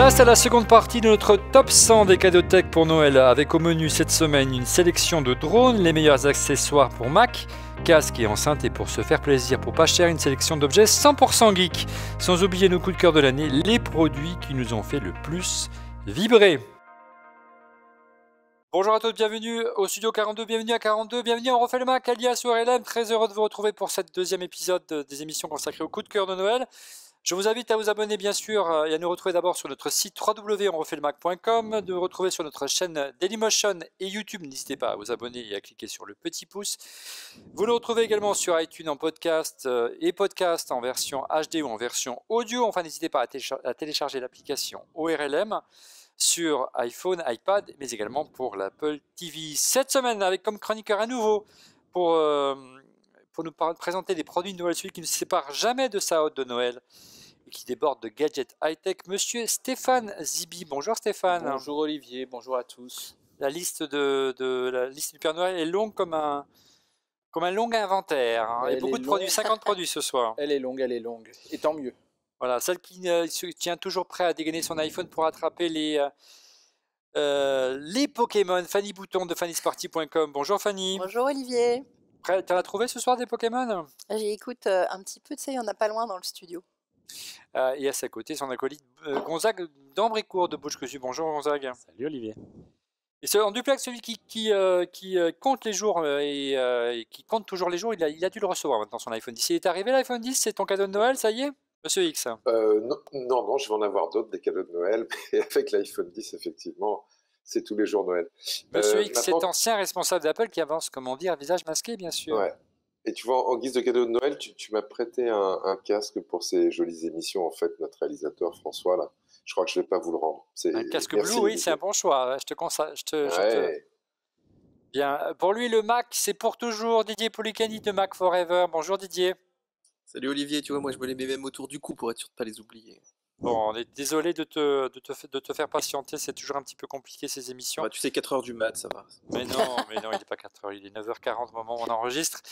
Place à la seconde partie de notre top 100 des cadeaux tech pour Noël, avec au menu cette semaine une sélection de drones, les meilleurs accessoires pour Mac, casques et enceintes, et pour se faire plaisir pour pas cher, une sélection d'objets 100% geek. Sans oublier nos coups de cœur de l'année, les produits qui nous ont fait le plus vibrer. Bonjour à tous, bienvenue au Studio 42, bienvenue à 42, bienvenue à On refait le Mac, alias ORLM. Très heureux de vous retrouver pour cette deuxième épisode des émissions consacrées au coup de cœur de Noël. Je vous invite à vous abonner bien sûr et à nous retrouver d'abord sur notre site www.onrefaitlemag.com, de vous retrouver sur notre chaîne Dailymotion et YouTube. N'hésitez pas à vous abonner et à cliquer sur le petit pouce. Vous le retrouvez également sur iTunes en podcast et podcast en version HD ou en version audio. Enfin, n'hésitez pas à télécharger l'application ORLM sur iPhone, iPad, mais également pour l'Apple TV. Cette semaine, avec comme chroniqueur à nouveau, pour nous présenter des produits de Noël, celui qui ne se sépare jamais de sa hotte de Noël et qui déborde de gadgets high-tech, monsieur Stéphane Zibi. Bonjour Stéphane. Bonjour Olivier, bonjour à tous. La liste la liste du Père Noël est longue comme un long inventaire. Hein. Il y a beaucoup de produits, 50 produits ce soir. Elle est longue, et tant mieux. Voilà, celle qui se tient toujours prêt à dégainer son iPhone pour attraper les Pokémon. Fanny Bouton de fannysporty.com. Bonjour Fanny. Bonjour Olivier. T'as trouvé ce soir des Pokémon? J'écoute un petit peu, tu sais, il y en a pas loin dans le studio. Et à sa côté, son acolyte Gonzague d'Ambricourt de Bouche Cousue. Bonjour Gonzague. Salut Olivier. Et en duplex, celui qui compte les jours et qui compte toujours les jours, il a dû le recevoir maintenant son iPhone 10. Il est arrivé l'iPhone 10, c'est ton cadeau de Noël, ça y est? Monsieur X. Non, je vais en avoir d'autres, des cadeaux de Noël, mais avec l'iPhone 10, effectivement, c'est tous les jours Noël. Monsieur X, c'est ancien responsable d'Apple qui avance, comment dire, visage masqué, bien sûr. Ouais. Et tu vois, en guise de cadeau de Noël, tu m'as prêté un casque pour ces jolies émissions, en fait, notre réalisateur François, là. Je crois que je ne vais pas vous le rendre. Un casque Blue, oui, c'est un bon choix. Je te conseille. Ouais. Bien. Pour lui, le Mac, c'est pour toujours. Didier Poulicani de Mac Forever. Bonjour Didier. Salut Olivier, tu vois, moi je me les mets même autour du cou pour être sûr de ne pas les oublier. Bon, on est désolé de te faire patienter, c'est toujours un petit peu compliqué ces émissions. Bah, tu sais, 4h du mat, ça va. Mais non, il n'est pas 4h, il est 9h40 au moment où on enregistre.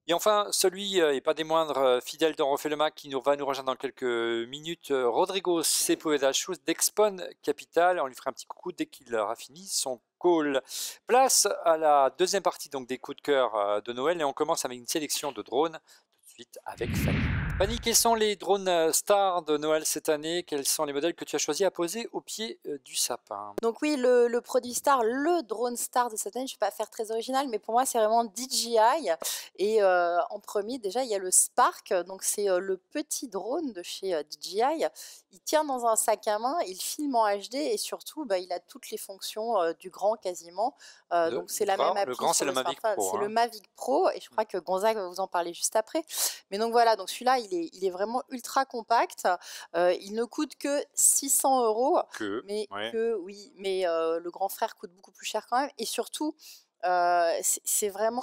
Et enfin, celui, et pas des moindres, fidèle d'On refait le Mac, qui va nous rejoindre dans quelques minutes, Rodrigo Sepúlveda d'Expon Capital. On lui fera un petit coucou dès qu'il aura fini son call. Place à la deuxième partie donc, des coups de cœur de Noël, et on commence avec une sélection de drones, tout de suite avec Fanny. Fanny, quels sont les drones stars de Noël cette année? Quels sont les modèles que tu as choisi à poser au pied du sapin? Donc oui, le produit star, le drone star de cette année, je ne vais pas faire très original, mais pour moi c'est vraiment DJI. Et en premier, déjà, il y a le Spark. Donc c'est le petit drone de chez DJI. Il tient dans un sac à main, il filme en HD et surtout, il a toutes les fonctions du grand quasiment. Donc c'est la même appli. Le grand, c'est le Mavic Pro. C'est le Mavic Pro et je crois que Gonzague va vous en parler juste après. Mais donc voilà, donc celui-là, il est vraiment ultra compact. Il ne coûte que 600 €. Mais le grand frère coûte beaucoup plus cher quand même. Et surtout, c'est vraiment...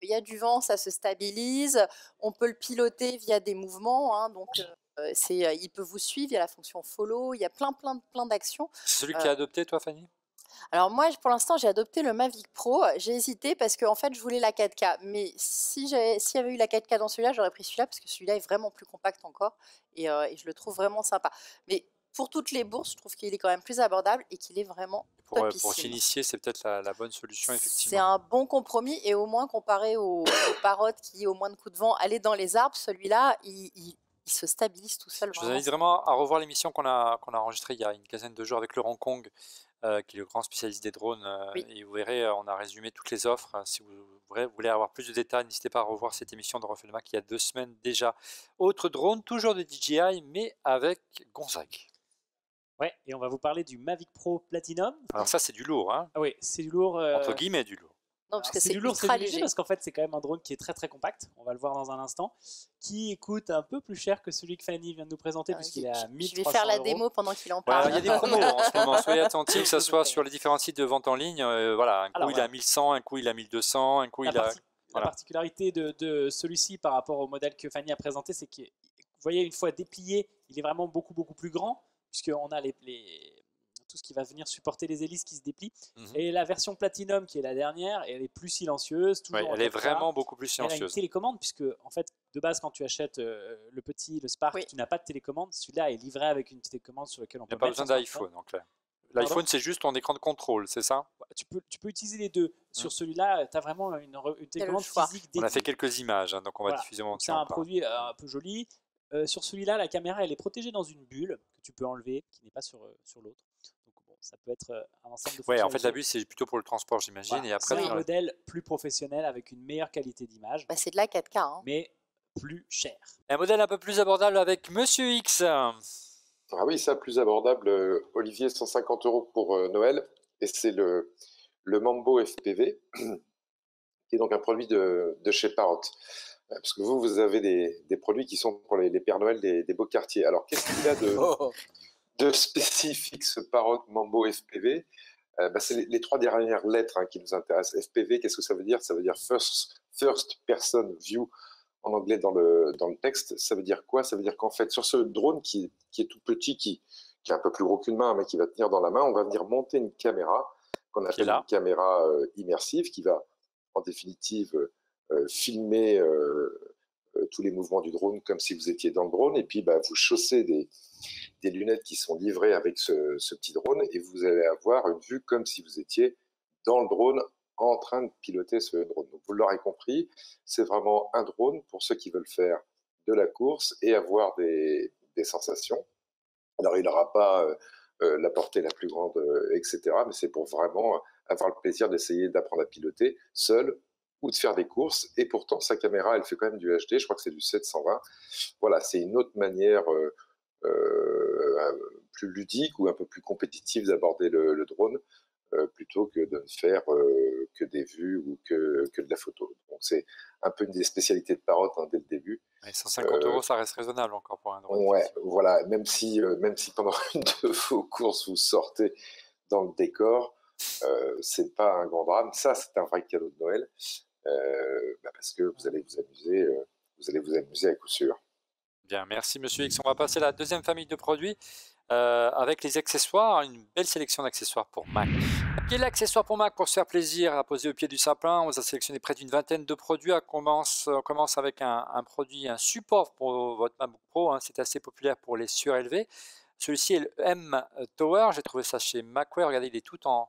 Il y a du vent, ça se stabilise. On peut le piloter via des mouvements. Hein, donc, il peut vous suivre. Il y a la fonction follow. Il y a plein d'actions. C'est celui qui a adopté, toi, Fanny? Alors moi, pour l'instant, j'ai adopté le Mavic Pro. J'ai hésité parce que en fait, je voulais la 4K. Mais s'il y avait eu la 4K dans celui-là, j'aurais pris celui-là parce que celui-là est vraiment plus compact encore et je le trouve vraiment sympa. Mais pour toutes les bourses, je trouve qu'il est quand même plus abordable et qu'il est vraiment topissime. Pour s'initier, c'est peut-être la bonne solution, effectivement. C'est un bon compromis et au moins comparé aux parottes qui, au moins de coups de vent, allaient dans les arbres, celui-là, il se stabilise tout seul. Je vous invite vraiment à revoir l'émission qu'on a enregistrée il y a une quinzaine de jours avec Laurent Kong, qui est le grand spécialiste des drones. Oui. Et vous verrez, on a résumé toutes les offres. Si vous voulez avoir plus de détails, n'hésitez pas à revoir cette émission de Refait le Mac il y a 2 semaines déjà. Autre drone, toujours de DJI, mais avec Gonzague. Ouais, et on va vous parler du Mavic Pro Platinum. Alors ça, c'est du lourd, hein. Ah oui, c'est du lourd. Entre guillemets, du lourd. Non, parce que c'est du lourd, c'est léger parce qu'en fait, c'est quand même un drone qui est très très compact. On va le voir dans un instant. Qui coûte un peu plus cher que celui que Fanny vient de nous présenter, puisqu'il est à 1 300 €. Je vais faire la démo pendant qu'il en parle. Il y a des promos en ce moment. Soyez attentifs, que ce soit sur les différents sites de vente en ligne. Un coup, il est à 1100, un coup, il est à 1200, un coup, il a... La particularité de celui-ci par rapport au modèle que Fanny a présenté, c'est que, vous voyez, une fois déplié, il est vraiment beaucoup plus grand, puisqu'on a tout ce qui va venir supporter les hélices qui se déplient. Et la version Platinum, qui est la dernière, elle est plus silencieuse. Elle est vraiment beaucoup plus Elle a une silencieuse. télécommande, puisque en fait, de base, quand tu achètes le Spark, tu n'as pas de télécommande. Celui-là est livré avec une télécommande sur laquelle on peut Il n'y a pas mettre besoin son smartphone. d'iPhone. L'iPhone, c'est juste ton écran de contrôle, c'est ça? Tu peux utiliser les deux. Sur celui-là, tu as vraiment une télécommande physique dédiée. On a fait quelques images, donc on va diffuser mon C'est un produit un peu joli. Sur celui-là, la caméra, elle est protégée dans une bulle que tu peux enlever, qui n'est pas sur l'autre. Donc bon, ça peut être un ensemble de fonctions. En fait, la bulle, c'est plutôt pour le transport, j'imagine. Voilà. Et après, c'est un modèle plus professionnel avec une meilleure qualité d'image. C'est de la 4K. Mais plus cher. Un modèle un peu plus abordable avec Monsieur X. Ah oui, ça, plus abordable. Olivier, 150 € pour Noël. Et c'est le Mambo FPV, qui est donc un produit de chez Parrot. Parce que vous avez des produits qui sont pour les Pères Noël des beaux quartiers. Alors, qu'est-ce qu'il a de spécifique, ce Parrot Mambo FPV? C'est les 3 dernières lettres qui nous intéressent. FPV, qu'est-ce que ça veut dire? Ça veut dire First Person View en anglais dans le texte. Ça veut dire quoi? Ça veut dire qu'en fait, sur ce drone qui est tout petit, qui est un peu plus gros qu'une main, mais qui va tenir dans la main, on va venir monter une caméra qu'on appelle une caméra immersive qui va, en définitive, filmer tous les mouvements du drone comme si vous étiez dans le drone. Et puis, vous chaussez des lunettes qui sont livrées avec ce petit drone et vous allez avoir une vue comme si vous étiez dans le drone en train de piloter ce drone. Donc, vous l'aurez compris, c'est vraiment un drone pour ceux qui veulent faire de la course et avoir des sensations. Alors, il n'aura pas la portée la plus grande, etc. Mais c'est pour vraiment avoir le plaisir d'essayer d'apprendre à piloter seul ou de faire des courses. Et pourtant, sa caméra, elle fait quand même du HD. Je crois que c'est du 720. Voilà, c'est une autre manière plus ludique ou un peu plus compétitive d'aborder le drone. Plutôt que de ne faire que des vues ou que de la photo. Donc c'est un peu une des spécialités de Parrot dès le début. 150 €, ça reste raisonnable encore pour un drone. Ouais, voilà. Même si pendant une de vos courses vous sortez dans le décor, c'est pas un grand drame. Ça, c'est un vrai cadeau de Noël parce que vous allez vous amuser à coup sûr. Bien, merci Monsieur X. On va passer à la deuxième famille de produits. Avec les accessoires, une belle sélection d'accessoires pour Mac. Quel accessoire pour Mac pour se faire plaisir à poser au pied du sapin? On vous a sélectionné près d'une vingtaine de produits. On commence avec un produit, un support pour votre MacBook Pro. C'est assez populaire pour les surélevés. Celui-ci est le M Tower. J'ai trouvé ça chez Macware. Regardez, il est tout en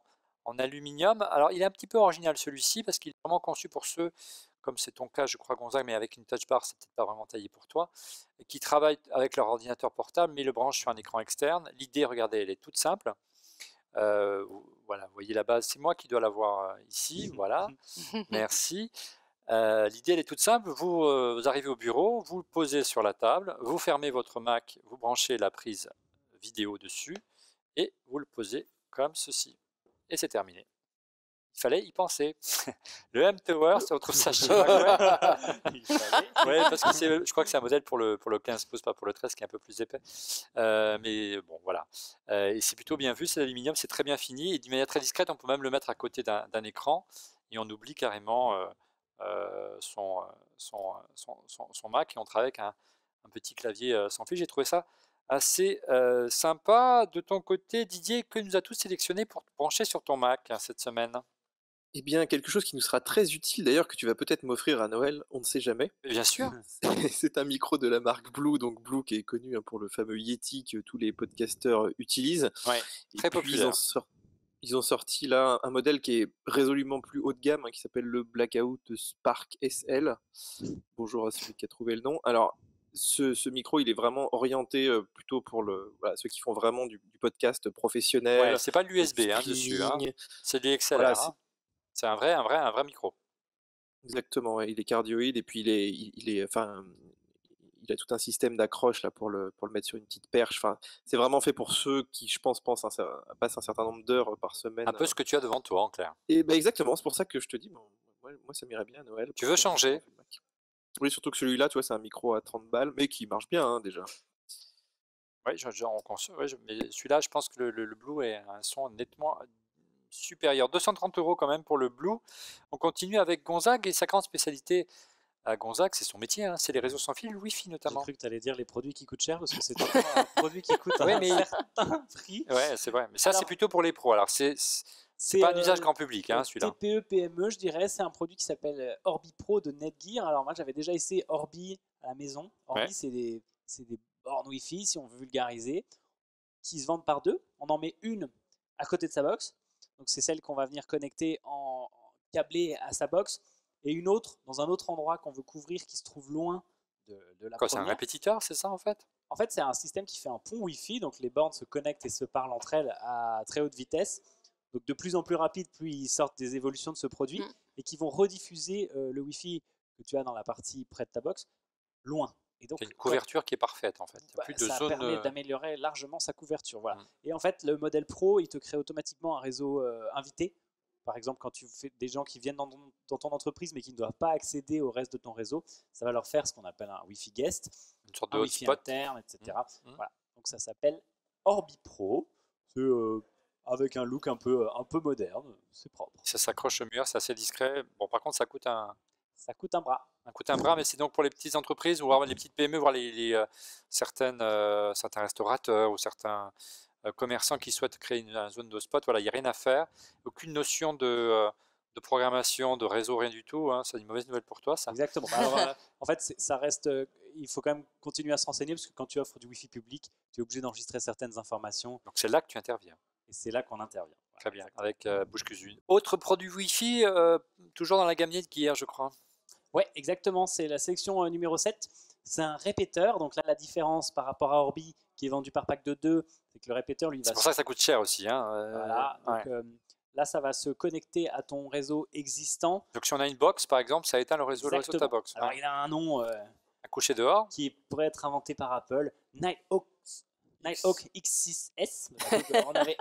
aluminium. Alors, il est un petit peu original celui-ci parce qu'il est vraiment conçu pour ceux, comme c'est ton cas, je crois, Gonzague, mais avec une touch bar, c'est peut-être pas vraiment taillé pour toi, et qui travaillent avec leur ordinateur portable, mais le branchent sur un écran externe. L'idée, regardez, elle est toute simple. Voilà, vous voyez la base, c'est moi qui dois l'avoir ici, voilà, merci. L'idée, elle est toute simple, vous arrivez au bureau, vous le posez sur la table, vous fermez votre Mac, vous branchez la prise vidéo dessus, et vous le posez comme ceci. Et c'est terminé. Il fallait y penser. Le M Tower, on trouve ça chez Macware. Oui, parce que je crois que c'est un modèle pour le 15 pouces, pas pour le 13, qui est un peu plus épais. Mais bon, voilà. Et c'est plutôt bien vu, c'est l'aluminium, c'est très bien fini. Et d'une manière très discrète, on peut même le mettre à côté d'un écran. Et on oublie carrément son Mac. Et on travaille avec un petit clavier sans fil. J'ai trouvé ça assez sympa. De ton côté, Didier, que nous as-tu sélectionné pour te brancher sur ton Mac cette semaine? Eh bien, quelque chose qui nous sera très utile d'ailleurs, que tu vas peut-être m'offrir à Noël, on ne sait jamais. Bien sûr. C'est un micro de la marque Blue, donc Blue qui est connu pour le fameux Yeti que tous les podcasteurs utilisent. Ouais, très populaire. Ils ont sorti là un modèle qui est résolument plus haut de gamme, qui s'appelle le Blackout Spark SL. Bonjour à celui qui a trouvé le nom. Alors, ce micro, il est vraiment orienté plutôt pour ceux qui font vraiment du podcast professionnel. Ouais, c'est pas l'USB dessus, c'est du XLR. Voilà, c'est un vrai micro. Exactement, ouais. Il est cardioïde et puis il a tout un système d'accroche là pour le mettre sur une petite perche. Enfin, c'est vraiment fait pour ceux qui, je pense passent un certain nombre d'heures par semaine. Un peu ce que tu as devant toi, en clair. Et exactement, c'est pour ça que je te dis, moi ça m'irait bien à Noël. Tu veux changer? Oui, surtout que celui-là, tu vois, c'est un micro à 30 balles, mais qui marche bien déjà. Oui, mais celui-là, je pense que le Blue est un son nettement supérieur. 230 € quand même pour le Blue. On continue avec Gonzague et sa grande spécialité à Gonzague, c'est son métier, hein, c'est les réseaux sans fil, le Wi-Fi J'ai notamment. cru que tu allais dire les produits qui coûtent cher parce que c'est toujours un produit qui coûte Ouais, un mais- certain prix. Ouais, c'est vrai. Mais ça, c'est Alors, plutôt pour les pros. Alors, c'est pas un usage grand public, hein, celui-là. TPE, PME, je dirais. C'est un produit qui s'appelle Orbi Pro de Netgear. Alors moi, j'avais déjà essayé Orbi à la maison. Orbi, Ouais. c'est des bornes Wi-Fi, si on veut vulgariser, qui se vendent par deux. On en met une à côté de sa box. Donc c'est celle qu'on va venir connecter en câblée à sa box. Et une autre dans un autre endroit qu'on veut couvrir qui se trouve loin de la Quoi, c'est un première. répétiteur, c'est ça en fait? En fait, c'est un système qui fait un pont Wi-Fi, donc les bornes se connectent et se parlent entre elles à très haute vitesse. Donc de plus en plus rapide, plus ils sortent des évolutions de ce produit et qui vont rediffuser le Wi-Fi que tu as dans la partie près de ta box loin. Et donc, C'est une couverture qui est parfaite en fait. Il y a bah, plus de ça zone. permet d'améliorer largement sa couverture. Voilà. Mm. Et en fait, le modèle Pro, il te crée automatiquement un réseau invité. Par exemple, quand tu fais des gens qui viennent dans ton entreprise mais qui ne doivent pas accéder au reste de ton réseau, ça va leur faire ce qu'on appelle un Wi-Fi guest, Une sorte un de Wi-Fi hotspot. interne, etc. Mm. Voilà. Donc ça s'appelle Orbi Pro. C'est avec un look un peu moderne. C'est propre. Ça s'accroche au mur, c'est assez discret. Bon, par contre, ça coûte un bras. Mais c'est donc pour les petites entreprises ou les petites PME, voire certains restaurateurs ou certains commerçants qui souhaitent créer une zone de spot. Voilà, il n'y a rien à faire. Aucune notion de programmation, de réseau, rien du tout. Hein. C'est une mauvaise nouvelle pour toi, ça. Exactement. Alors, en fait, ça reste. Il faut quand même continuer à se renseigner parce que quand tu offres du Wi-Fi public, tu es obligé d'enregistrer certaines informations. Donc c'est là que tu interviens. Et c'est là qu'on intervient. Voilà, Très bien, exactement. avec Bouche Cousue. Autre produit Wi-Fi, toujours dans la gamme Netgear, je crois. Ouais, exactement. C'est la sélection numéro 7. C'est un répéteur. Donc là, la différence par rapport à Orbi, qui est vendu par pack de 2, c'est que le répéteur, lui, va. C'est pour ça que ça coûte cher aussi. Hein. Voilà. Donc, là, ça va se connecter à ton réseau existant. Donc si on a une box, par exemple, ça éteint le réseau de ta box. Alors, il a un nom à coucher dehors. Qui pourrait être inventé par Apple. Nighthawk X6S.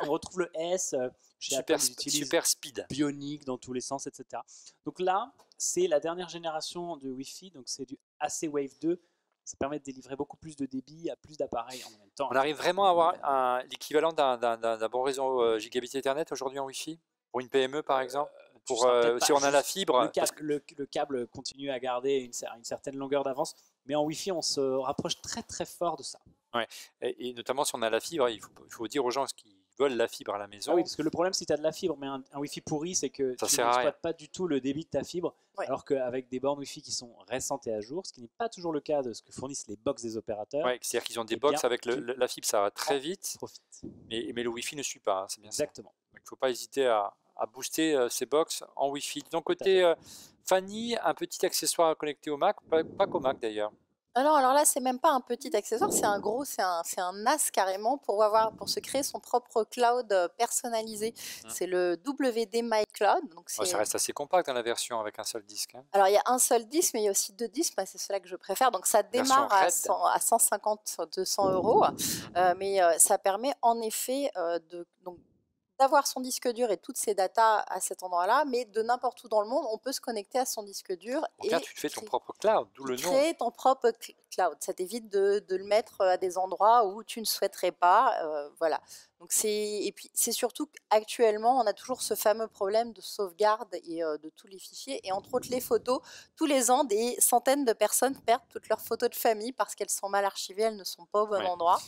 On retrouve le S chez Apple. Ils utilisent super speed. Bionic dans tous les sens, etc. Donc là, c'est la dernière génération de Wi-Fi. Donc c'est du AC Wave 2. Ça permet de délivrer beaucoup plus de débit à plus d'appareils en même temps. On arrive vraiment à avoir l'équivalent d'un bon réseau gigabit Ethernet aujourd'hui en Wi-Fi pour une PME par exemple. Si on a la fibre, le câble continue à garder une certaine longueur d'avance, mais en Wi-Fi on se rapproche très très fort de ça. Ouais. Et notamment si on a la fibre, il faut dire aux gens qui veulent la fibre à la maison. Ah oui, parce que le problème si tu as de la fibre, mais un Wi-Fi pourri, c'est que tu n'exploites pas du tout le débit de ta fibre, alors qu'avec des bornes Wi-Fi qui sont récentes et à jour, ce qui n'est pas toujours le cas de ce que fournissent les box des opérateurs. Ouais, c'est-à-dire qu'ils ont des box avec la fibre, ça va très vite, profite. Mais le Wi-Fi ne suit pas, hein, c'est bien Exactement. ça. Donc il ne faut pas hésiter à booster ces box en Wi-Fi. De ton côté, Fanny, un petit accessoire à connecter au Mac, pas qu'au Mac d'ailleurs. Alors là, c'est même pas un petit accessoire, c'est un gros, c'est un NAS carrément pour se créer son propre cloud personnalisé. C'est le WD My Cloud. Donc ça reste assez compact dans la version avec un seul disque. Hein. Alors il y a un seul disque, mais il y a aussi 2 disques. C'est cela que je préfère. Donc ça démarre à 150-200 euros, mais ça permet en effet d'avoir son disque dur et toutes ses datas à cet endroit-là, mais de n'importe où dans le monde, on peut se connecter à son disque dur. Donc là, tu te fais ton propre cloud, d'où le nom. Créer ton propre cloud, ça t'évite de le mettre à des endroits où tu ne souhaiterais pas. Voilà. Donc et puis c'est surtout qu'actuellement, on a toujours ce fameux problème de sauvegarde et de tous les fichiers, et entre autres les photos. Tous les ans, des centaines de personnes perdent toutes leurs photos de famille parce qu'elles sont mal archivées, elles ne sont pas au bon endroit.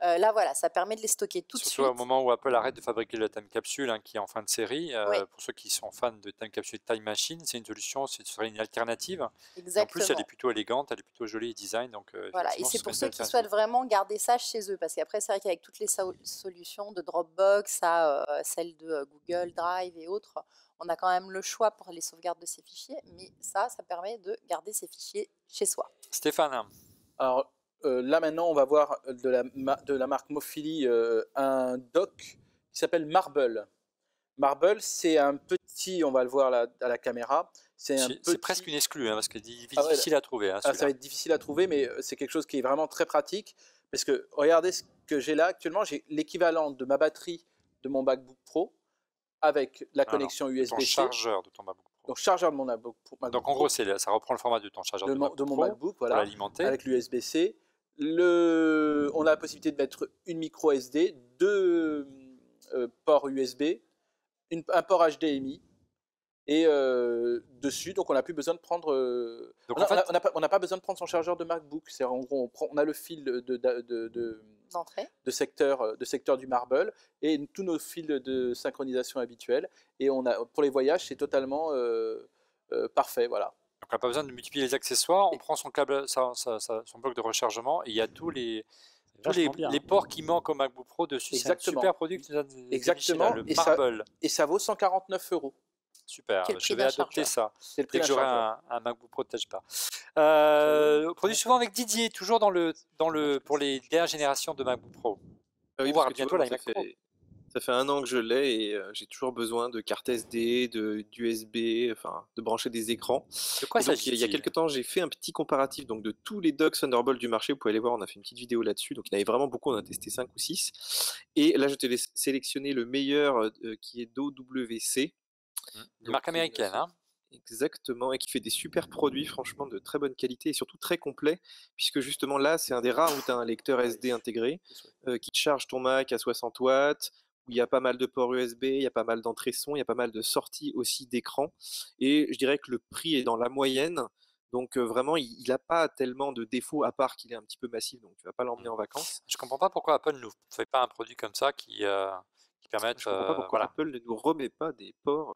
Là, voilà, ça permet de les stocker tout de suite. Surtout au moment où Apple arrête de fabriquer le Time Capsule, qui est en fin de série. Pour ceux qui sont fans de Time Capsule Time Machine, c'est une solution, ce serait une alternative. Exactement. En plus, elle est plutôt élégante, elle est plutôt jolie design. Donc, voilà, et c'est pour ceux qui souhaitent vraiment garder ça chez eux. Parce qu'après, c'est vrai qu'avec toutes les solutions de Dropbox à celles de Google Drive et autres, on a quand même le choix pour les sauvegardes de ces fichiers. Mais ça permet de garder ces fichiers chez soi. Stéphane. Alors, là maintenant, on va voir de la marque Mofili un dock qui s'appelle Marble. Marble, c'est un petit, on va le voir à la caméra. C'est presque une exclue, parce que c'est difficile à trouver. Ça va être difficile à trouver, mais c'est quelque chose qui est vraiment très pratique. Parce que regardez ce que j'ai là actuellement. J'ai l'équivalent de ma batterie de mon MacBook Pro avec la connexion USB-C. Ton chargeur de ton MacBook Pro. Donc chargeur de mon MacBook Pro. Donc en gros, ça reprend le format de ton chargeur de mon MacBook, voilà, pour l'alimenter. Avec l'USB-C. On a la possibilité de mettre une micro SD, 2 ports USB, un port HDMI Et dessus, donc on n'a plus besoin de prendre. Donc, on n'a pas besoin de prendre son chargeur de MacBook. C'est en gros, on a le fil de secteur du Marble et tous nos fils de synchronisation habituels. Et pour les voyages, c'est totalement parfait, voilà. Donc on n'a pas besoin de multiplier les accessoires. On prend son câble, son bloc de rechargement et il y a tous les ports qui manquent au MacBook Pro dessus. C'est un super produit que tu nous as Exactement. le Marble. Et ça vaut 149 €. Super, je vais adopter ça. Dès que j'aurai un MacBook Pro, peut-être pas. Produit souvent avec Didier, toujours pour les dernières générations de MacBook Pro. Oui, voir bientôt la Mac Pro. Ça fait 1 an que je l'ai et j'ai toujours besoin de carte SD, d'USB, enfin de brancher des écrans. De quoi s'agit-il ? Il y a quelques temps, j'ai fait un petit comparatif donc, de tous les docks Thunderbolt du marché. Vous pouvez aller voir, on a fait une petite vidéo là-dessus. Donc il y en avait vraiment beaucoup, on a testé 5 ou 6. Et là, je t'ai sélectionné le meilleur qui est d'OWC. Une marque américaine, hein. Exactement, et qui fait des super produits, franchement, de très bonne qualité et surtout très complet, puisque justement là, c'est un des rares où tu as un lecteur SD intégré qui te charge ton Mac à 60 watts, où il y a pas mal de ports USB, il y a pas mal d'entrées son, il y a pas mal de sorties aussi d'écran, et je dirais que le prix est dans la moyenne, donc vraiment, il n'a pas tellement de défauts, à part qu'il est un petit peu massif, donc tu vas pas l'emmener en vacances. Je comprends pas pourquoi Apple ne fait pas un produit comme ça qui permettent. Je comprends pas pourquoi Apple ne nous remet pas des ports.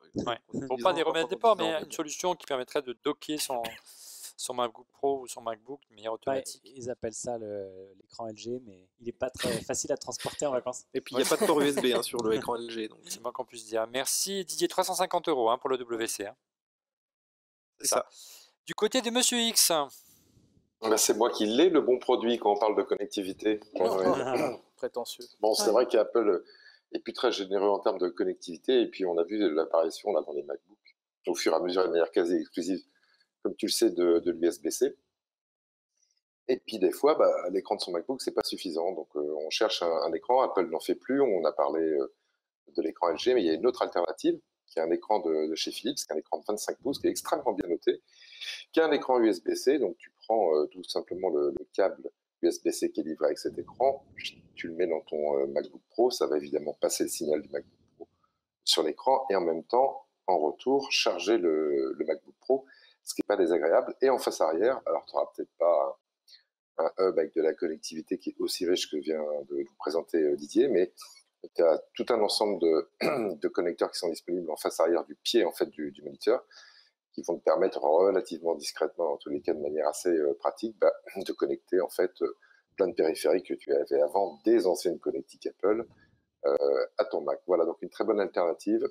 Bon, pas des remettre des ports, mais une solution qui permettrait de docker son MacBook Pro ou son MacBook de manière automatique. Ils appellent ça l'écran LG, mais il n'est pas très facile à transporter en vacances. Et puis il n'y a pas de port USB sur l'écran LG. C'est moins qu'on puisse dire. Merci Didier, 350 € pour le WC. C'est ça. Du côté de Monsieur X. C'est moi qui l'ai, le bon produit quand on parle de connectivité. Prétentieux. Bon, c'est vrai qu'Apple est plus très généreux en termes de connectivité, et puis on a vu l'apparition dans les MacBooks, au fur et à mesure de manière quasi exclusive, comme tu le sais, de l'USB-C. Et puis des fois, l'écran de son MacBook, c'est pas suffisant. Donc on cherche un écran, Apple n'en fait plus, on a parlé de l'écran LG, mais il y a une autre alternative, qui est un écran de chez Philips, qui est un écran de 25 pouces, qui est extrêmement bien noté, qui est un écran USB-C. Donc tu prends tout simplement le câble USB-C qui est livré avec cet écran, tu le mets dans ton MacBook Pro, ça va évidemment passer le signal du MacBook Pro sur l'écran, et en même temps, en retour, charger le MacBook Pro, ce qui n'est pas désagréable. Et en face arrière, alors tu n'auras peut-être pas un hub avec de la connectivité qui est aussi riche que vient de vous présenter Didier, mais tu as tout un ensemble de connecteurs qui sont disponibles en face arrière du pied en fait, du moniteur, qui vont te permettre relativement discrètement, en tous les cas de manière assez pratique, de connecter en fait plein de périphériques que tu avais avant, des anciennes connectiques Apple, à ton Mac. Voilà, donc une très bonne alternative.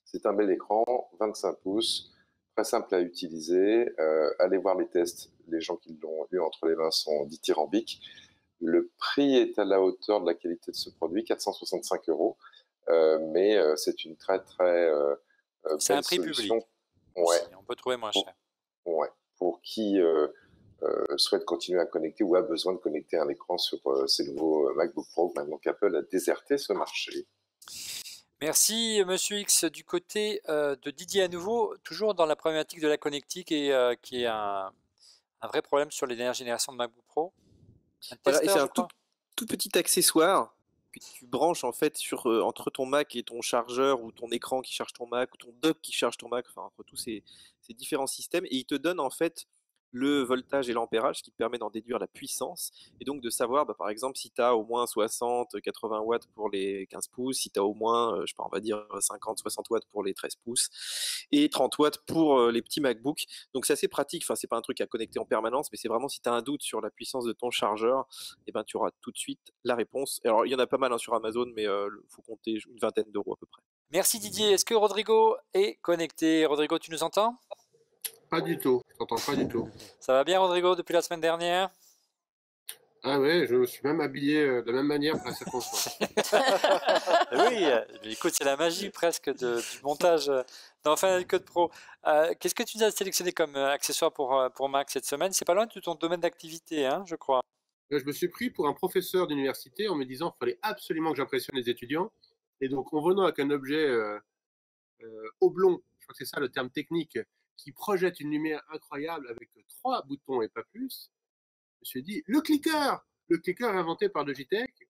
C'est un bel écran, 25 pouces, très simple à utiliser. Allez voir les tests, les gens qui l'ont eu entre les mains sont dithyrambiques. Le prix est à la hauteur de la qualité de ce produit, 465 €, mais c'est une très très c'est un prix solution. Public. Ouais. On peut trouver moins cher. Pour qui souhaite continuer à connecter ou a besoin de connecter un écran sur ces nouveaux MacBook Pro, maintenant qu'Apple a déserté ce marché. Merci Monsieur X. Du côté de Didier à nouveau, toujours dans la problématique de la connectique et qui est un vrai problème sur les dernières générations de MacBook Pro. Voilà, et c'est un tout petit accessoire que tu branches en fait entre ton Mac et ton chargeur, ou ton écran qui charge ton Mac, ou ton dock qui charge ton Mac, enfin entre tous ces différents systèmes, et il te donne en fait le voltage et l'ampérage, qui te permet d'en déduire la puissance, et donc de savoir par exemple si tu as au moins 60-80 watts pour les 15 pouces, si tu as au moins, je sais pas, on va dire 50-60 watts pour les 13 pouces, et 30 watts pour les petits MacBooks. Donc c'est assez pratique, enfin c'est pas un truc à connecter en permanence, mais c'est vraiment si tu as un doute sur la puissance de ton chargeur, et tu auras tout de suite la réponse. Alors il y en a pas mal sur Amazon, mais faut compter une vingtaine d'euros à peu près. Merci Didier. Est-ce que Rodrigo est connecté? Rodrigo, tu nous entends? Pas du tout, je t'entends pas du tout. Ça va bien Rodrigo depuis la semaine dernière? Ah ouais, je me suis même habillé de la même manière pour la circonstance. Oui, écoute, c'est la magie presque du montage dans Final Cut Pro. Qu'est-ce que tu nous as sélectionné comme accessoire pour Mac cette semaine? C'est pas loin de ton domaine d'activité, hein, je crois. Je me suis pris pour un professeur d'université en me disant qu'il fallait absolument que j'impressionne les étudiants. Et donc, en venant avec un objet oblong, je crois que c'est ça le terme technique, qui projette une lumière incroyable avec 3 boutons et pas plus, je me suis dit, le clicker inventé par Logitech,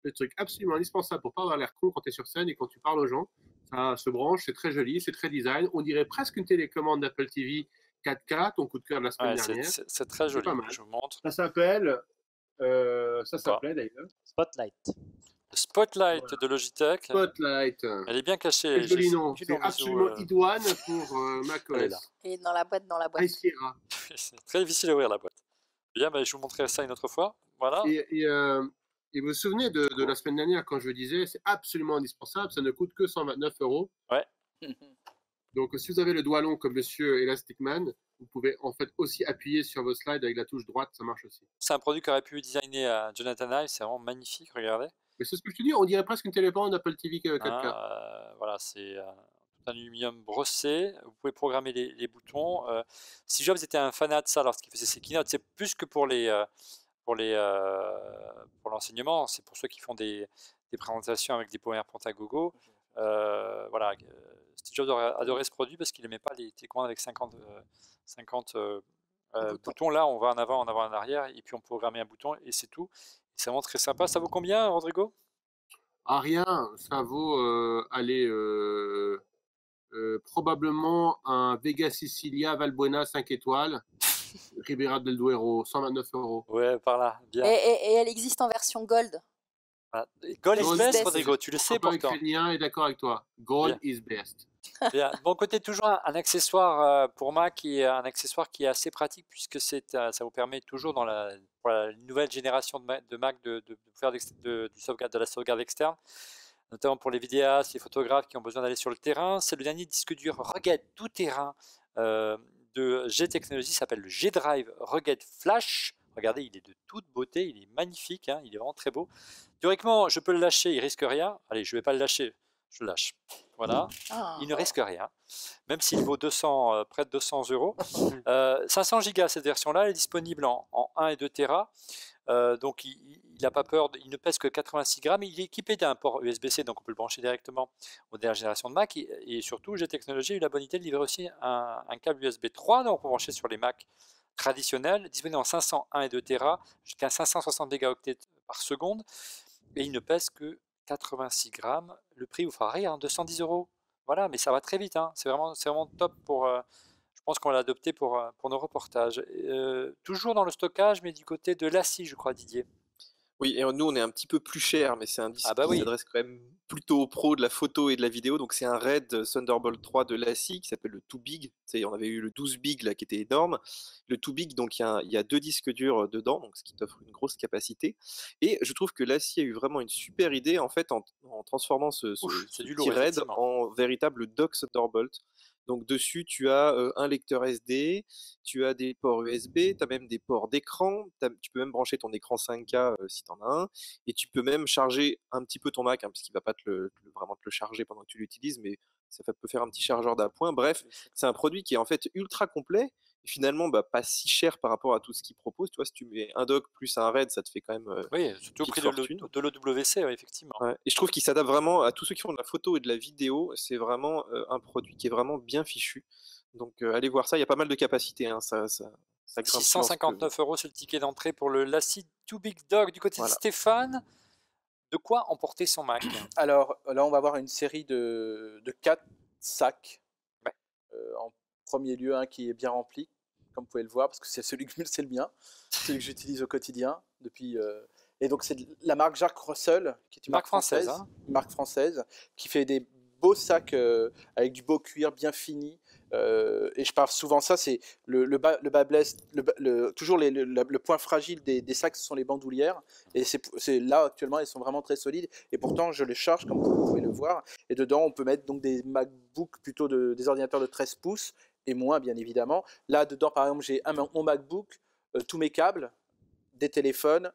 le truc absolument indispensable pour pas avoir l'air con quand tu es sur scène et quand tu parles aux gens, Ça se branche, c'est très joli, c'est très design. On dirait presque une télécommande d'Apple TV 4K, ton coup de cœur de la semaine dernière. C'est très joli, pas mal. je vous montre. Ça s'appelle, d'ailleurs. Spotlight. Le Spotlight de Logitech. Spotlight. Elle est bien cachée. Quel joli nom. C'est absolument idoine pour macOS. Et dans la boîte. C'est très difficile à ouvrir la boîte. Bien, je vous montrerai ça une autre fois. Voilà. Et vous vous souvenez de la semaine dernière quand je disais c'est absolument indispensable, ça ne coûte que 129 €. Ouais. Donc si vous avez le doigt long comme Monsieur Elastic Man, vous pouvez en fait aussi appuyer sur vos slides avec la touche droite, ça marche aussi. C'est un produit qu'aurait pu designer à Jonathan Ive, c'est vraiment magnifique, regardez. Mais c'est ce que je te dis, on dirait presque une télécommande d'Apple TV 4K. Voilà, c'est tout un aluminium brossé. Vous pouvez programmer les boutons. Si Jobs était un fanat de ça lorsqu'il faisait ses keynotes, c'est plus que pour l'enseignement, c'est pour ceux qui font des présentations avec des PowerPoint à gogo. Voilà, Steve Jobs aurait adoré ce produit parce qu'il n'aimait pas les télécommandes avec 50 boutons. Là, on va en avant, en arrière, et puis on peut programmer un bouton et c'est tout. C'est vraiment très sympa. Ça vaut combien, Rodrigo? Rien, ça vaut probablement un Vega Sicilia Valbuena 5 étoiles. Ribera del Duero, 129 €. Ouais, par là, bien. Et elle existe en version Gold. Voilà. Gold is best, Rodrigo, tu le sais pourtant. Ukrainien est d'accord avec toi. Gold is best. Bien. De mon côté, toujours un accessoire pour Mac qui est un accessoire qui est assez pratique puisque ça vous permet toujours pour la nouvelle génération de Mac de faire de la sauvegarde externe, notamment pour les vidéastes, les photographes qui ont besoin d'aller sur le terrain. C'est le dernier disque dur Rugged tout-terrain de G Technologies, s'appelle le G-Drive Rugged Flash. Regardez, il est de toute beauté, il est magnifique, hein, il est vraiment très beau. Théoriquement, je peux le lâcher, il risque rien. Allez, je ne vais pas le lâcher, je le lâche. Voilà, il ne risque rien, même s'il vaut près de 200 €. 500 Go cette version-là, elle est disponible en 1 et 2 Tera. Donc il n'a pas peur, il ne pèse que 86 grammes, il est équipé d'un port USB-C, donc on peut le brancher directement aux dernières générations de Mac, et surtout G-Technologies a eu la bonne idée de livrer aussi un câble USB 3, donc on peut brancher sur les Mac traditionnels, disponible en 501 et 2 Tera, jusqu'à 560 mégaoctets par seconde, et il ne pèse que 86 grammes, le prix vous fera rire, 210 €, voilà, mais ça va très vite, hein. C'est vraiment top pour... Je pense qu'on va l'adopter pour nos reportages. Toujours dans le stockage, mais du côté de l'ACI, je crois, Didier. Oui, et nous, on est un petit peu plus cher, mais c'est un disque qui s'adresse quand même plutôt aux pros de la photo et de la vidéo. Donc, c'est un RAID Thunderbolt 3 de l'ACI qui s'appelle le Too Big. On avait eu le 12 Big là, qui était énorme. Le Too Big, donc, il y a 2 disques durs dedans, donc, ce qui t'offre une grosse capacité. Et je trouve que l'ACI a eu vraiment une super idée en fait en transformant ce petit RAID en véritable dock Thunderbolt. Donc dessus, tu as un lecteur SD, tu as des ports USB, tu as même des ports d'écran, tu peux même brancher ton écran 5K si tu en as un, et tu peux même charger un petit peu ton Mac, parce qu'il ne va pas vraiment te le charger pendant que tu l'utilises, mais ça peut faire un petit chargeur d'appoint. Bref, c'est un produit qui est en fait ultra complet, et finalement pas si cher par rapport à tout ce qu'il propose. Tu vois, si tu mets un dock plus un RAID, ça te fait quand même oui, surtout au prix de l'OWC, effectivement. Ouais. Et je trouve qu'il s'adapte vraiment à tous ceux qui font de la photo et de la vidéo. C'est vraiment un produit qui est vraiment bien fichu. Donc allez voir ça, il y a pas mal de capacité. Hein. Ça 659 € sur le ticket d'entrée pour le l'ACI Too Big Dog. Du côté de Stéphane, de quoi emporter son Mac? Alors là, on va avoir une série de 4 sacs. Ouais. En premier lieu, un qui est bien rempli, comme vous pouvez le voir, parce que c'est le mien, celui que j'utilise au quotidien depuis. Et donc c'est la marque Jacques Russell, qui est une marque française, marque française, qui fait des beaux sacs avec du beau cuir bien fini. Et je parle souvent ça, c'est le bas blesse, toujours le point fragile des sacs, ce sont les bandoulières. Et c'est là actuellement, elles sont vraiment très solides. Et pourtant, je les charge comme vous pouvez le voir. Et dedans, on peut mettre donc des MacBooks, plutôt des ordinateurs de 13 pouces et moins, bien évidemment. Là dedans, par exemple, j'ai mon MacBook, tous mes câbles, des téléphones,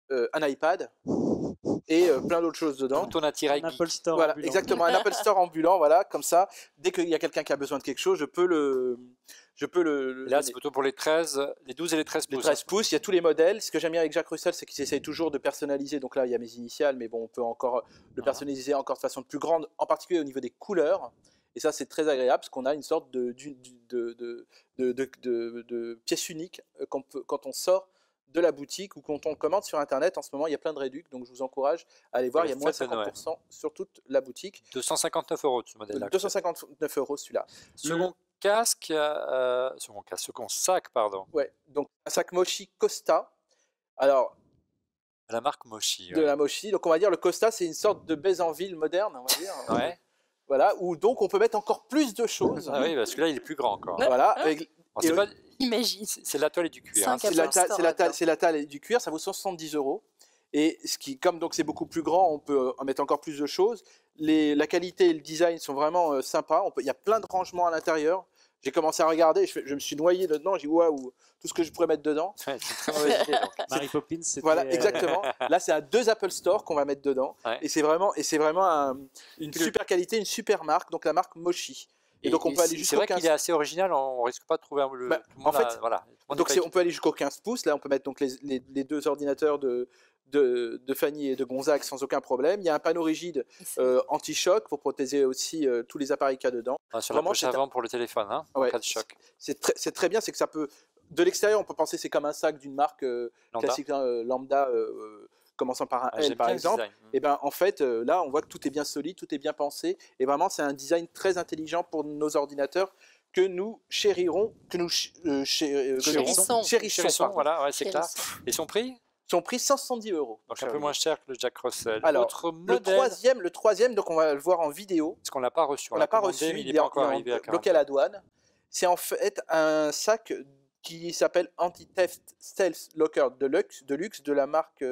un iPad et plein d'autres choses dedans. Tout ton attirail un Apple Store voilà, ambulant. exactement, un Apple Store ambulant, voilà, comme ça. Dès qu'il y a quelqu'un qui a besoin de quelque chose, je peux le là, c'est plutôt pour les 12 et les 13 pouces. Les 13 pouces, il y a tous les modèles. Ce que j'aime bien avec Jacques Russell, c'est qu'ils essayent toujours de personnaliser. Donc là, il y a mes initiales, mais bon, on peut encore le personnaliser encore de façon plus grande, en particulier au niveau des couleurs. Et ça, c'est très agréable parce qu'on a une sorte de pièce unique quand on sort de la boutique ou quand on commande sur Internet. En ce moment, il y a plein de réducs, donc je vous encourage à aller voir. Il y a moins 50% sur toute la boutique. 259 € ce modèle-là. 259 € celui-là. Second sac, pardon. Ouais, donc un sac Mochi Costa. Alors, la marque Mochi. De la Mochi. Donc on va dire le Costa, c'est une sorte de Bézanville moderne, on va dire. Ouais. Voilà, où donc on peut mettre encore plus de choses. Ah oui, parce que là il est plus grand encore. Voilà. Avec... Imagine. C'est la toile et du cuir. Hein. C'est la toile et du cuir, ça vaut 70 €. Et ce qui, comme donc c'est beaucoup plus grand, on peut en mettre encore plus de choses. La qualité et le design sont vraiment sympas. Il y a plein de rangements à l'intérieur. J'ai commencé à regarder, je me suis noyé dedans, j'ai dit waouh, tout ce que je pourrais mettre dedans. Ouais, c'est très mauvaise idée. Mary Poppins, c'était... Voilà, exactement. Là, c'est à 2 Apple Store qu'on va mettre dedans. Ouais. Et c'est vraiment une super qualité, une super marque, donc la marque Mochi. Et donc on peut aller jusqu'au 15... C'est vrai qu'il est assez original, on risque pas de trouver le... en fait, donc on peut aller jusqu'au 15 pouces. Là, on peut mettre donc les 2 ordinateurs de Fanny et de Gonzague sans aucun problème. Il y a un panneau rigide anti-choc pour protéger aussi tous les appareils qu'il y a dedans. Sur la poche avant pour le téléphone, hein, en cas de choc. C'est très bien, c'est que ça peut... De l'extérieur, on peut penser que c'est comme un sac d'une marque classique, lambda, commençant par un L par exemple. Et ben en fait, là, on voit que tout est bien solide, tout est bien pensé. Et vraiment, c'est un design très intelligent pour nos ordinateurs que nous chérirons, chérissons. Voilà, ouais, c'est clair. Et son prix ? Son prix 170 €. Donc un peu moins cher que le Jack Russell. Alors, modèle... le troisième, donc on va le voir en vidéo. Parce qu'on l'a pas reçu. On l'a pas reçu, mais il est pas encore arrivé à 40. Bloqué à la douane. C'est en fait un sac qui s'appelle Anti-Theft Stealth Locker de luxe de la marque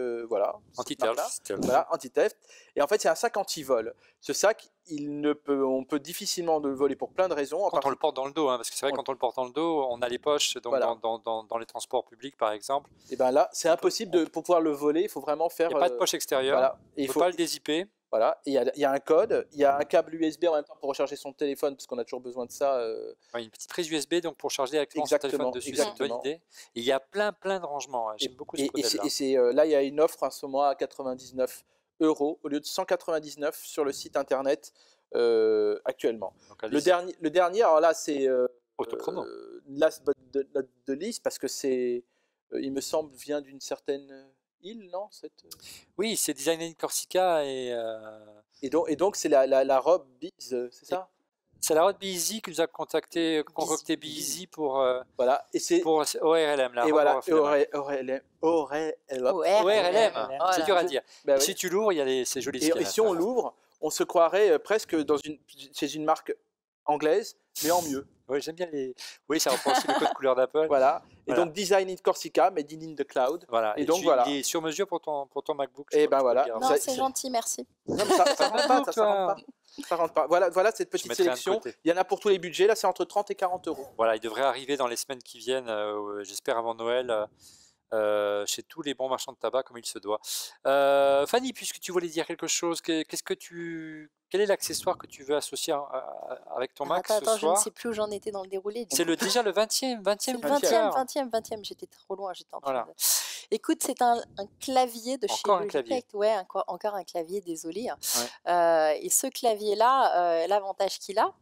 Anti-Theft. Voilà, Anti-Theft. Et en fait, c'est un sac anti-vol. Ce sac, on peut difficilement le voler pour plein de raisons. Quand on le porte dans le dos, hein, parce que c'est vrai, quand on le porte dans le dos, on a les poches donc dans les transports publics, par exemple. Et bien là, c'est impossible pour pouvoir le voler. Il faut vraiment faire. Il n'y a pas de poche extérieure. Voilà. Il ne faut pas le dézipper. Voilà, il y a un code, il y a un câble USB en même temps pour recharger son téléphone, parce qu'on a toujours besoin de ça. Une petite prise USB donc pour charger directement son téléphone dessus, c'est une bonne idée. Et il y a plein de rangements, j'aime beaucoup ce modèle-là. Là, il y a une offre en ce moment à 99 € au lieu de 199 sur le site internet actuellement. Donc, le dernier, alors là, c'est last but not the least, parce que c'est, il me semble, vient d'une certaine... île, non Oui, c'est designé in Corsica et donc c'est la robe Beezy, c'est ça? C'est la robe Beezy qui nous a concocté Beezy pour voilà, et c'est pour ORLM là. Et voilà, ORLM. C'est dur à dire. Ben oui. Si tu l'ouvres, il y a ces jolis. Et si on l'ouvre, on se croirait presque chez une marque anglaise, mais en mieux. Oui, j'aime bien les. Oui, ça reprend aussi le code couleur d'Apple. Voilà. Et donc design in Corsica, made in the cloud. Voilà. Et donc voilà. Il est sur mesure pour ton MacBook. Et ben voilà. Non, c'est gentil, merci. Non, ça rentre pas, ça rentre pas. Voilà cette petite sélection. Il y en a pour tous les budgets. Là, c'est entre 30 et 40 €. Voilà, il devrait arriver dans les semaines qui viennent. J'espère avant Noël. Chez tous les bons marchands de tabac comme il se doit. Fanny, puisque tu voulais dire quelque chose, quel est l'accessoire que tu veux associer avec ton Mac ce soir? Je ne sais plus où j'en étais dans le déroulé. C'est déjà le 20e. 20e, j'étais trop loin. J'étais en train de... Écoute, c'est un clavier de chez Logitech. Ouais, encore un clavier, désolé. Ouais. Et ce clavier-là, l'avantage qu'il a,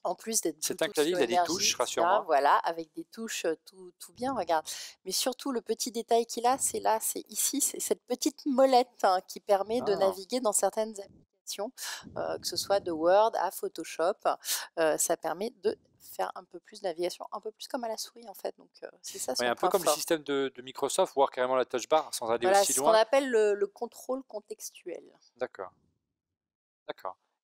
en plus d'être c'est un clavier, il a des touches, rassure-moi. Voilà, avec des touches tout bien, regarde. Mais surtout, le petit détail qu'il a, c'est ici, c'est cette petite molette qui permet de naviguer dans certaines applications, que ce soit de Word à Photoshop. Ça permet de faire un peu plus de navigation, un peu plus comme à la souris en fait. Donc c'est ça. Un peu comme le système de Microsoft, voire carrément la touch bar sans aller aussi loin. C'est ce qu'on appelle le contrôle contextuel. D'accord.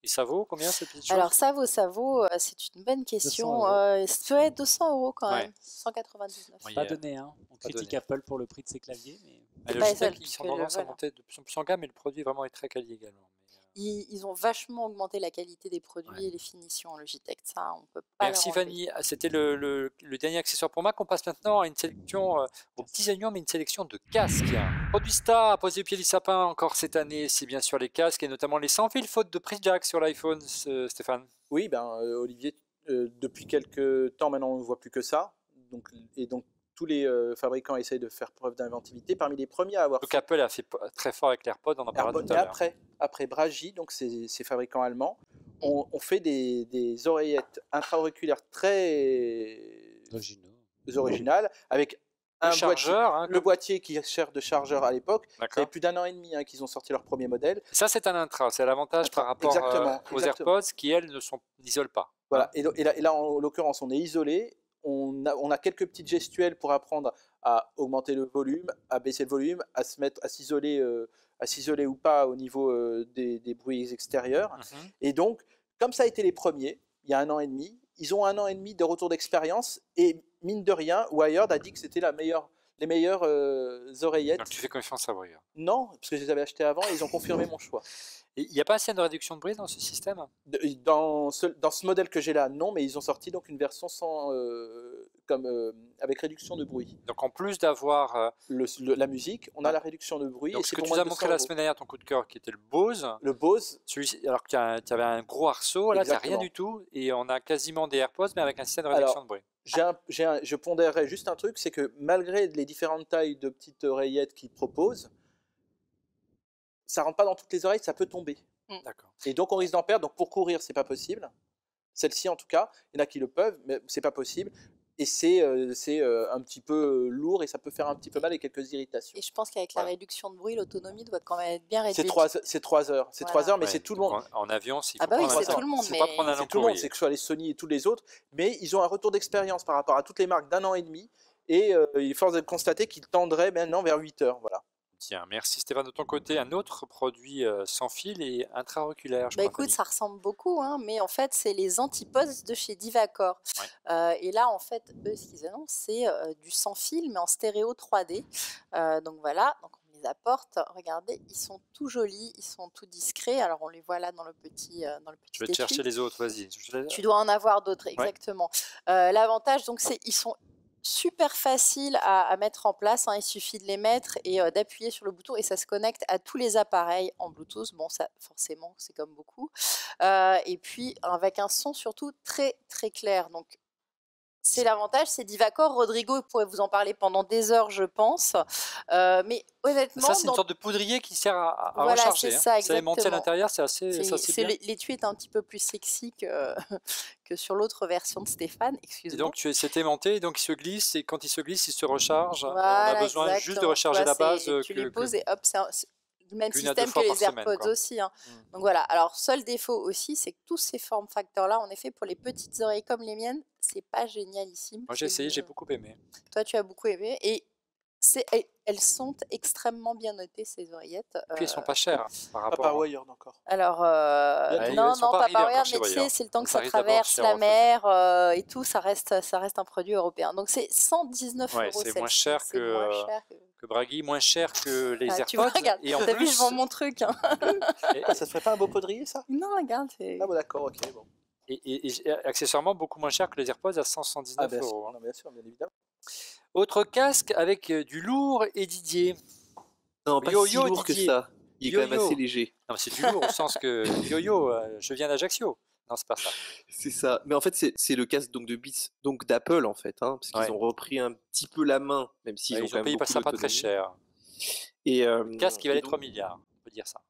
Et ça vaut combien cette petite chose? Alors ça vaut, c'est une bonne question. C'est 200 € quand même, 199. C'est pas donné, hein. On critique Apple pour le prix de ses claviers, mais Logitech, ils sont tendance à monter de plus en plus en gamme, et le produit vraiment est très quali également. Ils ont vachement augmenté la qualité des produits et les finitions en Logitech. Ça, on peut pas. Merci Fanny. C'était le dernier accessoire pour Mac. On passe maintenant à une sélection aux petits oignons, mais une sélection de casques. Produit star à poser au pied du sapin encore cette année, c'est bien sûr les casques et notamment les sans fil faute de prise jack sur l'iPhone, Stéphane. Oui, Olivier, depuis quelques temps maintenant, on ne voit plus que ça. Donc tous les fabricants essayent de faire preuve d'inventivité. Parmi les premiers à avoir... Donc Apple a fait très fort avec l'AirPod, on en parlera tout à l'heure. Après Bragi, donc ces fabricants allemands, ont fait des oreillettes intra-auriculaires très originales, avec Le boîtier qui sert de chargeur à l'époque, ça fait plus d'1 an et demi qu'ils ont sorti leur premier modèle. Ça, c'est un intra, c'est l'avantage par rapport aux AirPods qui, elles, n'isolent pas. Voilà, et là, en l'occurrence, on est isolé. On a quelques petites gestuelles pour apprendre à augmenter le volume, à baisser le volume, à s'isoler ou pas au niveau des bruits extérieurs. Et donc, comme ça a été les premiers, il y a 1 an et demi, ils ont 1 an et demi de retour d'expérience et mine de rien, Wired a dit que c'était les meilleures oreillettes. Donc tu fais confiance à Wired? Non, parce que je les avais achetées avant et ils ont confirmé mon choix. Il n'y a pas assez de réduction de bruit dans ce système? Dans ce modèle que j'ai là, non, mais ils ont sorti donc une version avec réduction de bruit. Donc en plus d'avoir la musique, on a la réduction de bruit. Donc ce que tu nous as montré la semaine dernière, ton coup de cœur, qui était le Bose. Le Bose. Alors que tu avais un gros arceau, là tu n'as rien du tout, et on a quasiment des AirPods, mais avec un système de réduction de bruit. Je pondérerais juste un truc, c'est que malgré les différentes tailles de petites oreillettes qu'ils proposent, ça rentre pas dans toutes les oreilles, ça peut tomber. D'accord. Et donc on risque d'en perdre. Donc pour courir, c'est pas possible. Celle-ci en tout cas, il y en a qui le peuvent, mais c'est pas possible. Et c'est un petit peu lourd et ça peut faire un petit peu mal et quelques irritations. Et je pense qu'avec la réduction de bruit, l'autonomie doit quand même être bien réduite. C'est 3 heures. C'est 3 heures, mais c'est tout le monde. En avion, c'est tout le monde. C'est pas prendre un tout le monde, c'est que ce soit les Sony et tous les autres. Mais ils ont un retour d'expérience par rapport à toutes les marques d'1 an et demi. Et il est force de constater qu'ils tendraient maintenant vers 8 heures. Voilà. Tiens, merci Stéphane. De ton côté, un autre produit sans fil et intra-auriculaire. Écoute, ça ressemble beaucoup, hein, mais en fait, c'est les antipodes de chez Divacor. Et là, en fait, eux, ce qu'ils annoncent, c'est du sans fil, mais en stéréo 3D. Donc voilà, donc on les apporte. Regardez, ils sont tout jolis, ils sont tout discrets. Alors, on les voit là dans le petit Je vais te chercher les autres, vas-y. Tu dois en avoir d'autres, exactement. L'avantage, donc, c'est qu'ils sont super facile à mettre en place, hein. Il suffit de les mettre et d'appuyer sur le bouton et ça se connecte à tous les appareils en Bluetooth. Bon, ça forcément, c'est comme beaucoup. Et puis avec un son surtout très très clair. Donc c'est l'avantage, c'est Divacor. Rodrigo pourrait vous en parler pendant des heures, je pense. Mais honnêtement, ça c'est une sorte de poudrier qui sert à recharger. C'est ça, exactement. Ça est monté à l'intérieur, c'est assez bien. L'étui est un petit peu plus sexy que sur l'autre version de Stéphane. Excuse-moi. Et donc c'est aimanté, et donc il se glisse, et quand il se glisse, il se recharge. Voilà, on a besoin juste de recharger la base. Tu les poses et hop, c'est le même système que les AirPods aussi. Hein. Donc voilà. Alors seul défaut aussi, c'est que tous ces form factors là, en effet, pour les petites oreilles comme les miennes, c'est pas génialissime. Moi j'ai essayé, j'ai beaucoup aimé. Toi tu as beaucoup aimé et elles sont extrêmement bien notées ces oreillettes. Puis elles sont pas chères par rapport. Pas par Wired encore. Alors non, pas par Wired, mais tu sais, c'est le temps que ça traverse la mer et tout, ça reste un produit européen. Donc c'est 100 €. C'est moins cher que Braggy, moins cher que les AirPods. Tu vois, regarde, t'as vu, je vends mon truc. Hein. Ça se ferait pas un beau poudrier, ça? Non, regarde. Ah bon, d'accord, ok, bon. Et accessoirement beaucoup moins cher que les AirPods à 119 €. Hein. Bien sûr, bien évidemment. Autre casque avec du lourd et Didier. Non, pas si lourd que ça. Il est quand même assez léger. Non, c'est du lourd au sens que yo-yo, je viens d'Ajaccio. Non, c'est pas ça. C'est ça. Mais en fait, c'est le casque donc de Beats, donc d'Apple en fait, hein, parce qu'ils ont repris un petit peu la main, même s'ils ont quand même payé beaucoup ça pas très cher. Et le casque qui valait 3 milliards, on peut dire ça.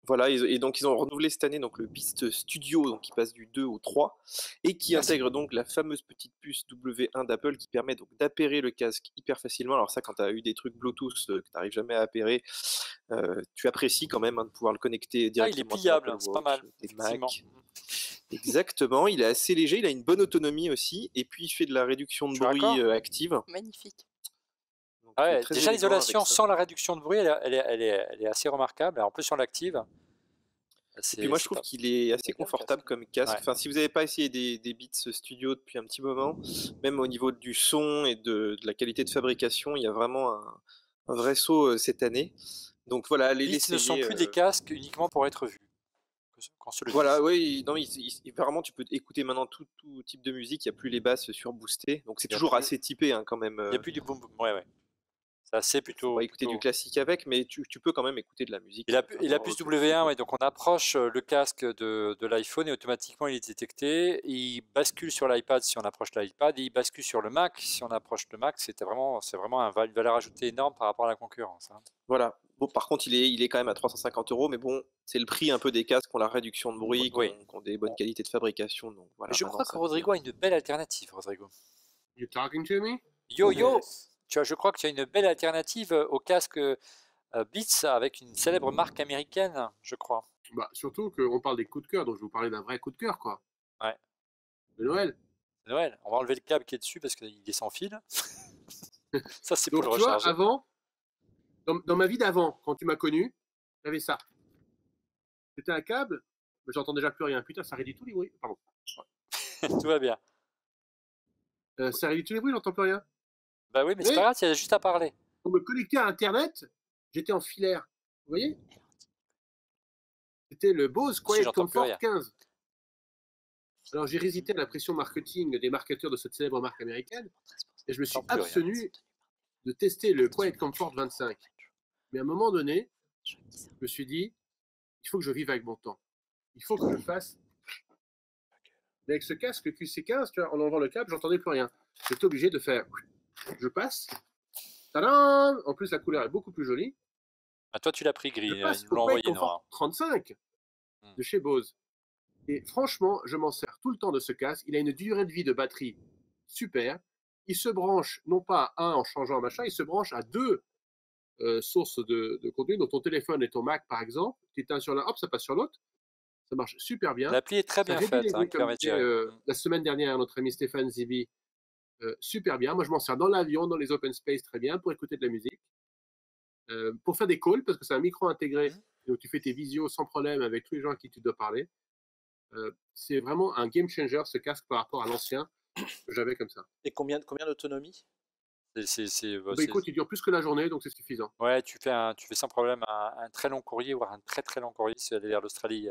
Voilà, et donc ils ont renouvelé cette année donc le Beats Studio, donc qui passe du 2 au 3, et qui intègre donc la fameuse petite puce W1 d'Apple qui permet donc d'appairer le casque hyper facilement. Alors ça, quand tu as eu des trucs Bluetooth que tu n'arrives jamais à appairer, tu apprécies quand même de pouvoir le connecter directement. Il est pliable, c'est pas mal. Exactement, il est assez léger, il a une bonne autonomie aussi, et puis il fait de la réduction de bruit active. Magnifique. Déjà l'isolation sans la réduction de bruit, elle est assez remarquable. En plus sur l'active. Et puis moi je trouve qu'il est assez confortable comme casque. Enfin, si vous n'avez pas essayé des Beats Studio depuis un petit moment, même au niveau du son et de la qualité de fabrication, il y a vraiment un vrai saut cette année. Donc voilà, les Beats ne sont plus des casques uniquement pour être vus. Voilà, oui, non, vraiment tu peux écouter maintenant tout type de musique, il n'y a plus les basses surboostées, donc c'est toujours assez typé hein, quand même. Il n'y a plus du boom boom, ouais. C'est assez plutôt. On va écouter du classique avec, mais tu peux quand même écouter de la musique. Et la puce W1, donc on approche le casque de l'iPhone et automatiquement il est détecté. Il bascule sur l'iPad si on approche l'iPad et il bascule sur le Mac si on approche le Mac. C'est vraiment une valeur ajoutée énorme par rapport à la concurrence. Hein. Voilà. Bon, par contre, il est quand même à 350 €, mais bon, c'est le prix un peu des casques qui ont la réduction de bruit, qui ont des bonnes qualités de fabrication. Donc voilà. Je crois que Rodrigo a une belle alternative, Rodrigo. You talking to me? Yo-yo. je crois que tu as une belle alternative au casque Beats avec une célèbre marque américaine, je crois. Bah, surtout qu'on parle des coups de cœur, donc je vous parlais d'un vrai coup de cœur, quoi. Ouais. De Noël. Noël. On va enlever le câble qui est dessus parce qu'il est sans fil. Ça, c'est pour Donc, le tu vois, recharger. avant, dans ma vie d'avant, quand tu m'as connu, j'avais ça. C'était un câble, mais j'entends déjà plus rien. Putain, ça réduit tous les bruits. Pardon. Tout va bien. Ça réduit tous les bruits, j'entends plus rien. Bah oui, mais c'est pas grave, il y a juste à parler. Pour me connecter à Internet, j'étais en filaire. Vous voyez? C'était le Bose Quiet Comfort 15. Alors j'ai résisté à la pression marketing des marketeurs de cette célèbre marque américaine et je me suis abstenu de tester le Quiet Comfort 25. Mais à un moment donné, je me suis dit, il faut que je vive avec mon temps. Il faut que je fasse. Mais avec ce casque QC15, tu vois, en enlevant le câble, j'entendais plus rien. J'étais obligé de faire. Je passe. Tadam! En plus, la couleur est beaucoup plus jolie. Ah, toi, tu l'as pris gris. Je passe Ils l'ont au envoyé Quiet noir. Comfort 35 de chez Bose. Et franchement, je m'en sers tout le temps de ce casque. Il a une durée de vie de batterie super. Il se branche non pas à un en changeant un machin, il se branche à deux sources de contenu. Donc ton téléphone et ton Mac, par exemple, tu éteins sur l'un, hop, ça passe sur l'autre. Ça marche super bien. L'appli est très bien faite. La semaine dernière, notre ami Stéphane Zibi, super bien. Moi, je m'en sers dans l'avion, dans les open space, très bien, pour écouter de la musique. Pour faire des calls, parce que c'est un micro intégré. Donc tu fais tes visios sans problème avec tous les gens à qui tu dois parler. C'est vraiment un game changer, ce casque, par rapport à l'ancien que j'avais comme ça. Et combien d'autonomie? Écoute, il dure plus que la journée, donc c'est suffisant. Ouais, tu fais sans problème un très long courrier, voire un très très long courrier si tu aller vers l'Australie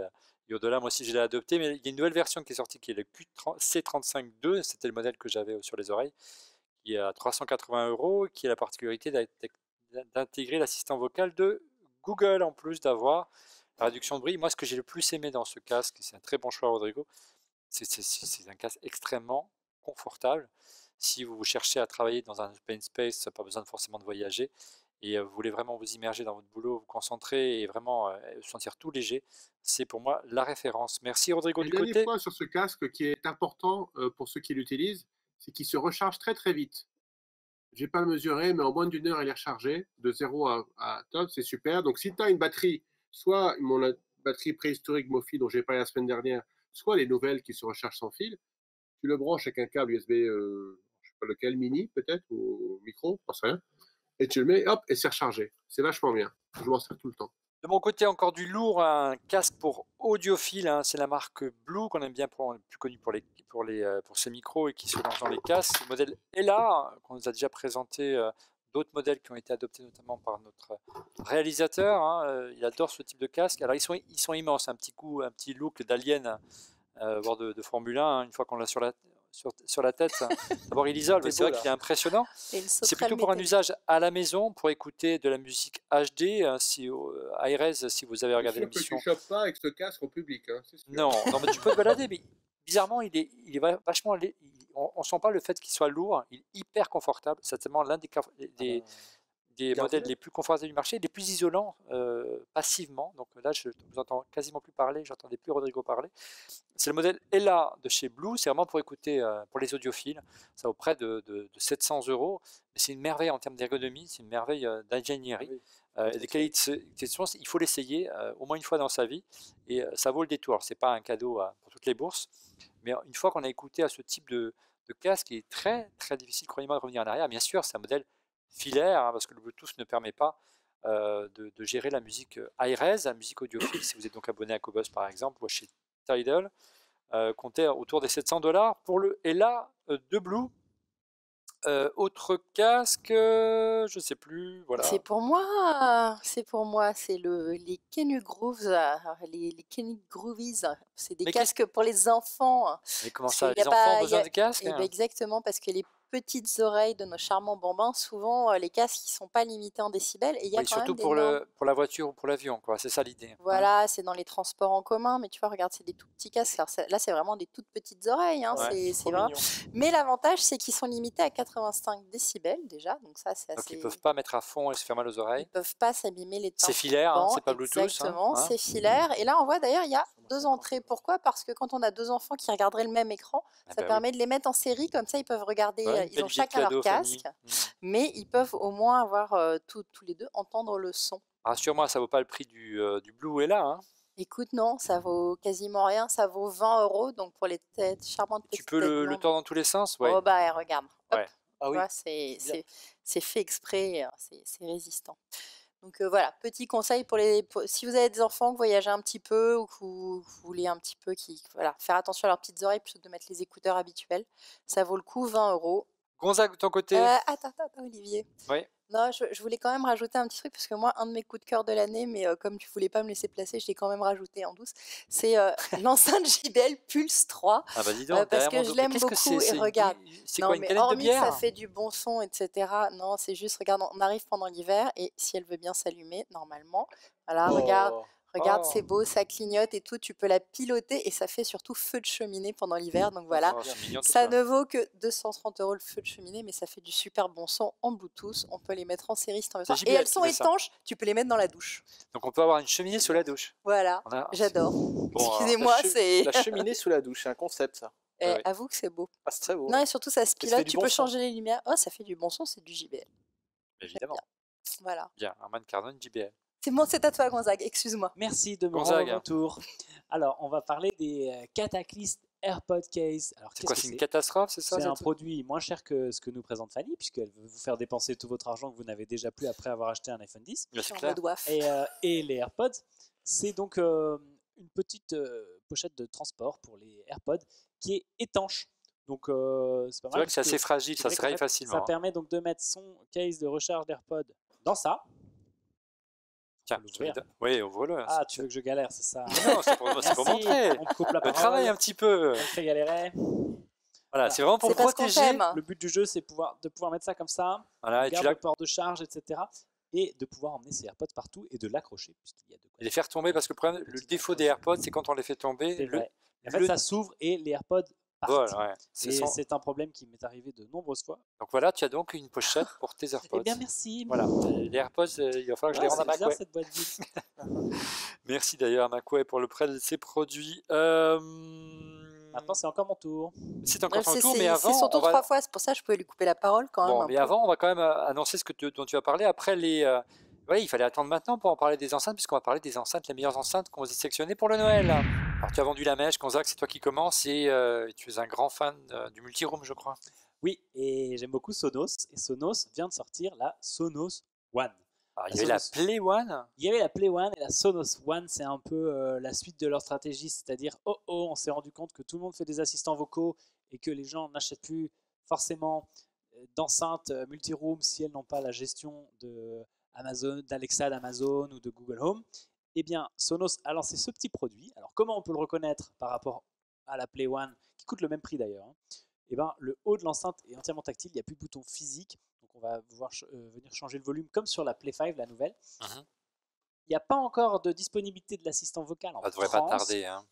et au-delà. Moi aussi, je l'ai adopté, mais il y a une nouvelle version qui est sortie qui est le C35-2. C'était le modèle que j'avais sur les oreilles, qui est à 380 €, qui a la particularité d'intégrer l'assistant vocal de Google en plus d'avoir la réduction de bruit. Moi, ce que j'ai le plus aimé dans ce casque, c'est un très bon choix, Rodrigo, c'est un casque extrêmement confortable. Si vous cherchez à travailler dans un open space, pas besoin forcément de voyager, et vous voulez vraiment vous immerger dans votre boulot, vous concentrer et vraiment vous sentir tout léger, c'est pour moi la référence. Merci Rodrigo du côté. Le dernier point sur ce casque qui est important pour ceux qui l'utilisent, c'est qu'il se recharge très très vite. J'ai pas mesuré, mais en moins d'une heure, il est rechargé de 0 à top, c'est super. Donc si tu as une batterie, soit mon batterie préhistorique Mofi dont j'ai parlé la semaine dernière, soit les nouvelles qui se rechargent sans fil, tu le branches avec un câble USB, je sais pas lequel, mini peut-être, ou micro, je sais rien, et tu le mets, hop, et c'est rechargé. C'est vachement bien. Je m'en sers tout le temps. De mon côté, encore du lourd, un casque pour audiophile, hein, c'est la marque Blue qu'on aime bien, plus connue pour ses micros et qui se lance dans les casques. Le modèle Ella, qu'on nous a déjà présenté, d'autres modèles qui ont été adoptés notamment par notre réalisateur. Hein, il adore ce type de casque. Alors ils sont immenses, un petit look d'alien, voire de Formule 1, hein, une fois qu'on l'a sur la tête. D'abord, il isole, mais c'est vrai qu'il est impressionnant. C'est plutôt pour un usage à la maison, pour écouter de la musique HD, iRes, si vous avez regardé l'émission. Tu ne chopes pas avec ce casque au public. Hein, non, mais tu peux te balader, mais bizarrement, il est vachement. On sent pas le fait qu'il soit lourd, il est hyper confortable. C'est tellement l'un des modèles les plus confortables du marché, les plus isolants passivement. Donc là, je vous entends quasiment plus parler, j'entendais plus Rodrigo parler. C'est le modèle Ella de chez Blue, c'est vraiment pour écouter pour les audiophiles. Ça vaut près de 700 €, mais c'est une merveille en termes d'ergonomie, c'est une merveille d'ingénierie. Et des qualités de son, il faut l'essayer au moins une fois dans sa vie, et ça vaut le détour. C'est pas un cadeau pour toutes les bourses, mais une fois qu'on a écouté à ce type de casque, il est très très difficile, croyez-moi, de revenir en arrière. Bien sûr, c'est un modèle filaire, hein, parce que le Bluetooth ne permet pas de gérer la musique iRes, la musique audiophile. Si vous êtes donc abonné à Cobuzz par exemple, ou chez Tidal, comptez autour des 700 $ pour le Ella de Blue. Autre casque, je sais plus, voilà. C'est pour moi, c'est les Kenny Grooves, les Kenny Groovies. C'est des casques pour les enfants. Mais comment ça, les enfants ont besoin de casques? Exactement, parce que les petites oreilles de nos charmants bambins, souvent les casques ils sont pas limités en décibels, et il y a quand surtout même pour la voiture ou pour l'avion, quoi. C'est ça l'idée. Voilà, c'est dans les transports en commun, mais tu vois, regarde, c'est des tout petits casques. Alors, là, c'est vraiment des toutes petites oreilles, hein, c'est vrai. Mais l'avantage, c'est qu'ils sont limités à 85 décibels déjà, donc ça, c'est assez. Donc ils peuvent pas mettre à fond et se faire mal aux oreilles. Ils peuvent pas s'abîmer les tympans. C'est filaire, hein, c'est pas Bluetooth. Exactement, c'est filaire. Et là, on voit d'ailleurs, il y a 2 entrées. Pourquoi? Parce que quand on a 2 enfants qui regarderaient le même écran, ça permet de les mettre en série, comme ça ils peuvent regarder, ils ont chacun leur casque, mais ils peuvent au moins avoir tous les deux entendre le son. Rassure-moi, ça vaut pas le prix du Blue là, hein? Écoute, non, ça vaut quasiment rien, ça vaut 20 €, donc pour les charmantes petites Tu peux le blondes. tordre dans tous les sens, ouais. Oh bah regarde, hop, Ouais. Ah oui. tu vois, c'est fait exprès, c'est résistant. Donc voilà, petit conseil si vous avez des enfants, que vous voyagez un petit peu ou que vous voulez un petit peu faire attention à leurs petites oreilles plutôt que de mettre les écouteurs habituels, ça vaut le coup, 20 €. Gonzague, de ton côté? Attends, Olivier. Oui. Non, je voulais quand même rajouter un petit truc parce que moi, un de mes coups de cœur de l'année, mais comme tu voulais pas me laisser placer, je l'ai quand même rajouté en douce, c'est l'enceinte JBL Pulse 3. Ah bah dis donc, parce que je l'aime beaucoup et regarde. C'est Non, quoi, une mais canette de hormis que bière? ça fait du bon son, etc. Non, c'est juste, regarde, on arrive pendant l'hiver et si elle veut bien s'allumer, normalement, voilà, regarde, c'est beau, ça clignote et tout, tu peux la piloter et ça fait surtout feu de cheminée pendant l'hiver. Donc voilà, c'est mignon tout ça ne vaut que 230 € le feu de cheminée, mais ça fait du super bon son en Bluetooth. On peut les mettre en série si t'en veux. C'est Et JBL elles qui sont fait ça. étanches, tu peux les mettre dans la douche. Donc on peut avoir une cheminée sous la douche. Voilà, j'adore. Bon, Excusez-moi, c'est. La cheminée sous la douche, c'est un concept ça. ouais. Avoue que c'est beau. Ah, c'est très beau. Non, et surtout ça se fait pilote, du tu bon peux son. changer les lumières. Oh, ça fait du bon son, c'est du JBL. Évidemment. Voilà. Bien, Harman Kardon, JBL. C'est bon, c'est à toi, Gonzague, excuse-moi. Merci de me Gonzague. rendre au tour. Alors, on va parler des Cataclysm AirPod Case. Alors, C'est quoi, c'est une catastrophe, c'est ça? C'est un produit moins cher que ce que nous présente Fanny, puisqu'elle veut vous faire dépenser tout votre argent que vous n'avez déjà plus après avoir acheté un iPhone 10. Là, c'est Sur clair. le doigt. Et les AirPods, c'est donc une petite pochette de transport pour les AirPods qui est étanche. Donc, c'est pas mal. C'est vrai que c'est assez fragile, ça vrai se qu'en raye fait, facilement. Ça permet donc de mettre son case de recharge d'AirPods dans ça. Tiens, l'ouvrir. Oui, ouvre-le. Ah, tu veux que je galère, c'est ça? Non, c'est pour Merci, montrer. on te coupe la On parole. travaille un petit peu. On te fait galérer. Voilà, c'est vraiment pour C'est parce qu'on protéger. t'aime. Le but du jeu, c'est de pouvoir mettre ça comme ça, Voilà, et tu garder l'as le port de charge, etc. Et de pouvoir emmener ses AirPods partout et de l'accrocher. Puisqu'il y a de quoi. et les faire tomber parce que le défaut des AirPods, c'est quand on les fait tomber. C'est vrai. En fait, ça s'ouvre et les AirPods partent. Voilà, ouais. C'est un problème qui m'est arrivé de nombreuses fois. Donc voilà, tu as donc une pochette pour tes AirPods. Eh bien, merci. Voilà, les AirPods, il va falloir que je les rende à c'est bizarre, Macway. cette boîte vide. Merci d'ailleurs à Macway pour le prêt de ses produits. Maintenant, c'est encore mon tour. C'est encore ton tour, mais C'est avant, son tour on va... 3 fois, c'est pour ça que je pouvais lui couper la parole quand même. Bon, un mais peu. avant, on va quand même annoncer dont tu vas parler. Après, oui, il fallait attendre maintenant pour en parler des enceintes, puisqu'on va parler des enceintes, les meilleures enceintes qu'on vous a sélectionnées pour le Noël. Alors, tu as vendu la mèche, Gonzague, c'est toi qui commences, et tu es un grand fan du multiroom, je crois. Oui, et j'aime beaucoup Sonos. Et Sonos vient de sortir la Sonos One. Alors, il y avait la Play One. Il y avait la Play One et la Sonos One, c'est un peu la suite de leur stratégie, c'est-à-dire on s'est rendu compte que tout le monde fait des assistants vocaux et que les gens n'achètent plus forcément d'enceintes multiroom si elles n'ont pas la gestion d'Alexa d'Amazon ou de Google Home. Eh bien, Sonos a lancé ce petit produit. Alors, comment on peut le reconnaître par rapport à la Play One, qui coûte le même prix d'ailleurs, hein. Eh bien, le haut de l'enceinte est entièrement tactile, il n'y a plus de bouton physique. Donc on va pouvoir venir changer le volume comme sur la Play 5, la nouvelle. Il n'y a pas encore de disponibilité de l'assistant vocal en France. Ça devrait pas tarder. Hein.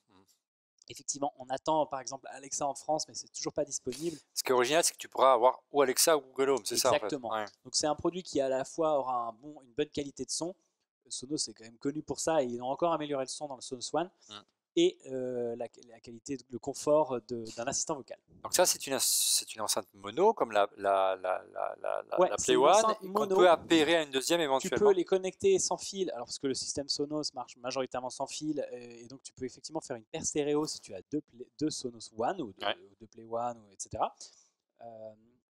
Effectivement, on attend par exemple Alexa en France, mais c'est toujours pas disponible. Ce qui est original, c'est que tu pourras avoir ou Alexa ou Google Home, c'est ça en fait. Exactement. Ouais. Donc c'est un produit qui à la fois aura une bonne qualité de son. Sonos est quand même connu pour ça et ils ont encore amélioré le son dans le Sonos One. Et la qualité, le confort d'un assistant vocal. Donc ça, c'est une enceinte mono, comme la Play One, qu'on peut appairer à une deuxième éventuellement. Tu peux les connecter sans fil, alors parce que le système Sonos marche majoritairement sans fil, et donc tu peux effectivement faire une paire stéréo si tu as deux Sonos One ou deux Play One, etc.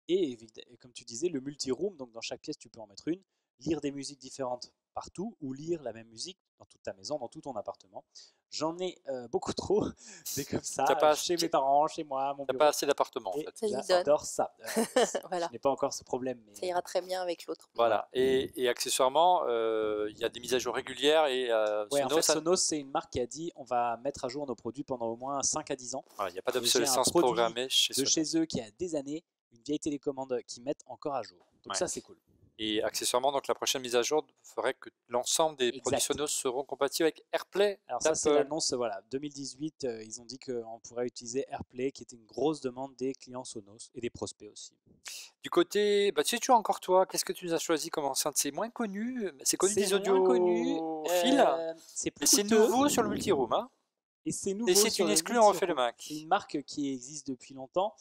Et comme tu disais, le multi-room, donc dans chaque pièce tu peux en mettre une, lire des musiques différentes partout ou lire la même musique dans toute ta maison, dans tout ton appartement. J'en ai beaucoup trop, c'est comme ça, chez mes parents, chez moi, mon bureau. T'as pas assez d'appartements en fait. J'adore ça. Voilà. Je n'ai pas encore ce problème. Mais... Ça ira très bien avec l'autre. Voilà, et accessoirement, il y a des mises à jour régulières. Et en fait, Sonos, c'est une marque qui a dit on va mettre à jour nos produits pendant au moins 5 à 10 ans. Il n'y a pas d'obsolescence programmée chez Sonos. Chez eux qui a des années, une vieille télécommande qui mettent encore à jour. Donc ça, c'est cool. Et accessoirement, donc la prochaine mise à jour ferait que l'ensemble des produits Sonos seront compatibles avec AirPlay. Alors ça, c'est l'annonce, 2018, ils ont dit qu'on pourrait utiliser AirPlay, qui était une grosse demande des clients Sonos et des prospects aussi. Du côté, tu sais toujours encore toi, qu'est-ce que tu nous as choisi comme enceinte? C'est moins connu, c'est connu des audiophiles, c'est plus mais c'est nouveau sur le multiroom. Hein. Et c'est nouveau. Et c'est sur une le exclue, on refait le Multiroom. Mac. C'est une marque qui existe depuis longtemps,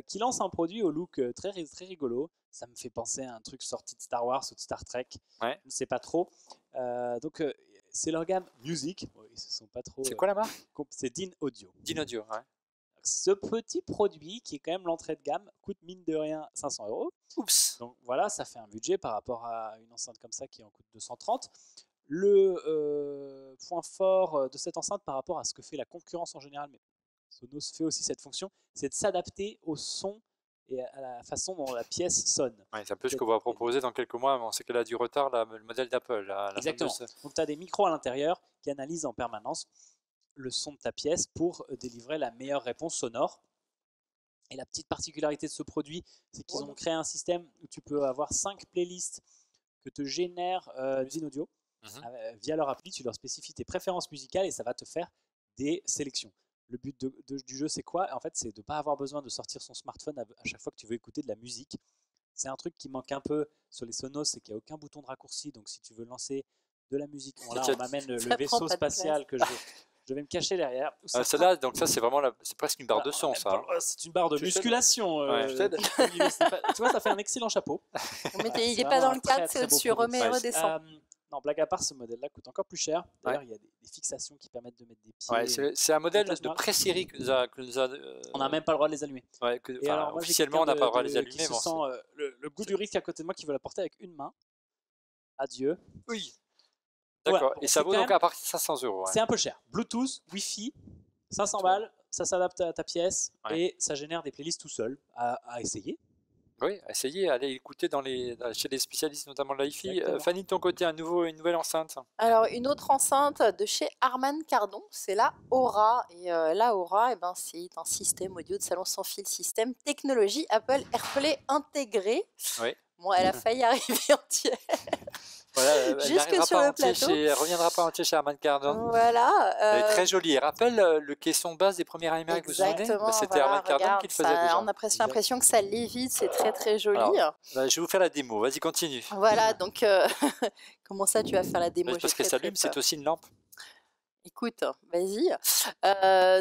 qui lance un produit au look très rigolo. Ça me fait penser à un truc sorti de Star Wars ou de Star Trek. Ouais. Je ne sais pas trop. Donc, c'est leur gamme Music. Bon, ils se sont pas trop. C'est quoi la marque? C'est Dean Audio. Dean Audio, ouais. Ce petit produit, qui est quand même l'entrée de gamme, coûte mine de rien 500 €. Oups. Donc voilà, ça fait un budget par rapport à une enceinte comme ça qui en coûte 230. Le point fort de cette enceinte par rapport à ce que fait la concurrence en général, mais Sonos fait aussi cette fonction, c'est de s'adapter au son et à la façon dont la pièce sonne. Ouais, c'est un peu ce qu'on va proposer dans quelques mois, mais on sait qu'elle a du retard, le modèle d'Apple. Exactement. Donc tu as des micros à l'intérieur qui analysent en permanence le son de ta pièce pour délivrer la meilleure réponse sonore. Et la petite particularité de ce produit, c'est qu'ils ont créé un système où tu peux avoir 5 playlists que te génère Dean Audio. Via leur appli, tu leur spécifies tes préférences musicales et ça va te faire des sélections. Le but du jeu, c'est quoi? En fait, c'est de ne pas avoir besoin de sortir son smartphone à chaque fois que tu veux écouter de la musique. C'est un truc qui manque un peu sur les Sonos, c'est qu'il n'y a aucun bouton de raccourci. Donc, si tu veux lancer de la musique, là, on m'amène le vaisseau spatial que je vais me cacher derrière. Celle-là, donc ça, c'est vraiment c'est presque une barre de son, ça. C'est une barre de musculation. Ouais. Tu vois, ça fait un excellent chapeau. Il n'est pas dans le cadre, c'est au-dessus, remets et redescend. Non, blague à part, ce modèle-là coûte encore plus cher. D'ailleurs, il y a des fixations qui permettent de mettre des pieds. Ouais, c'est un modèle de pré-série que nous a on n'a même pas le droit de les allumer. Ouais, et alors, moi, officiellement, on n'a pas le droit de les allumer. Qui se sent le goût du risque à côté de moi, qui veut la porter avec une main. Adieu. Oui. D'accord. Voilà. Et ça vaut donc à partir de 500 €. Ouais. C'est un peu cher. Bluetooth, Wi-Fi, 500 balles. Ça s'adapte à ta pièce et ça génère des playlists tout seul à essayer. Oui, essayez, allez écouter chez les spécialistes, notamment de l'hi-fi. Fanny, de ton côté, une nouvelle enceinte? Alors, une autre enceinte de chez Harman Kardon, c'est la Aura. Et la Aura, c'est un système audio de salon sans fil, système technologie Apple AirPlay intégré. Oui. Bon, elle a failli arriver entière. Voilà, Jusque sur le plateau. Elle reviendra pas entière chez Harman Kardon. Voilà. Elle est très jolie. Elle rappelle le caisson de base des premiers iMac, vous vous souvenez? C'était Harman Kardon qui le faisait déjà. On a presque l'impression que ça lévite, c'est très très joli. Alors, je vais vous faire la démo, vas-y, continue. Voilà, donc comment ça tu vas faire la démo? Parce qu'elle s'allume, c'est aussi une lampe. Écoute, vas-y.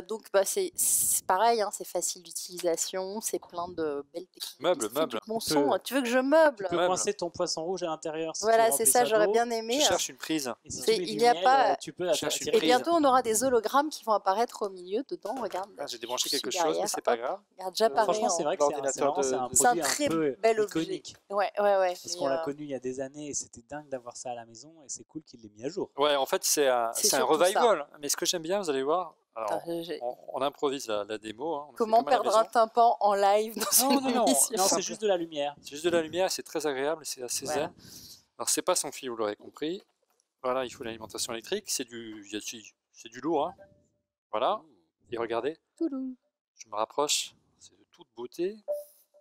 Donc, c'est pareil, c'est facile d'utilisation, c'est plein de belles techniques. Meuble. Bon son. Tu veux que je meuble? Tu peux coincer ton poisson rouge à l'intérieur. Si voilà, c'est ça, j'aurais bien aimé. Je cherche une prise. Et si il n'y a pas. Tu peux et bientôt, on aura des hologrammes qui vont apparaître au milieu dedans. Regarde. J'ai débranché quelque chose, mais c'est pas grave. Regarde, j'apparais. Franchement, c'est vrai que c'est un produit un peu iconique. Ouais. Parce qu'on l'a connu il y a des années et c'était dingue d'avoir ça à la maison et c'est cool qu'il l'ait mis à jour. Ouais, en fait, c'est un revival. Mais ce que j'aime bien, vous allez voir, alors, on improvise la démo. Comment perdre un tympan en live dans une émission? Non, c'est juste de la lumière. C'est juste de la lumière, c'est très agréable, c'est assez zen. Alors, c'est pas sans fil, vous l'aurez compris. Voilà, il faut l'alimentation électrique. C'est du lourd. Hein. Voilà. Et regardez, je me rapproche, c'est de toute beauté.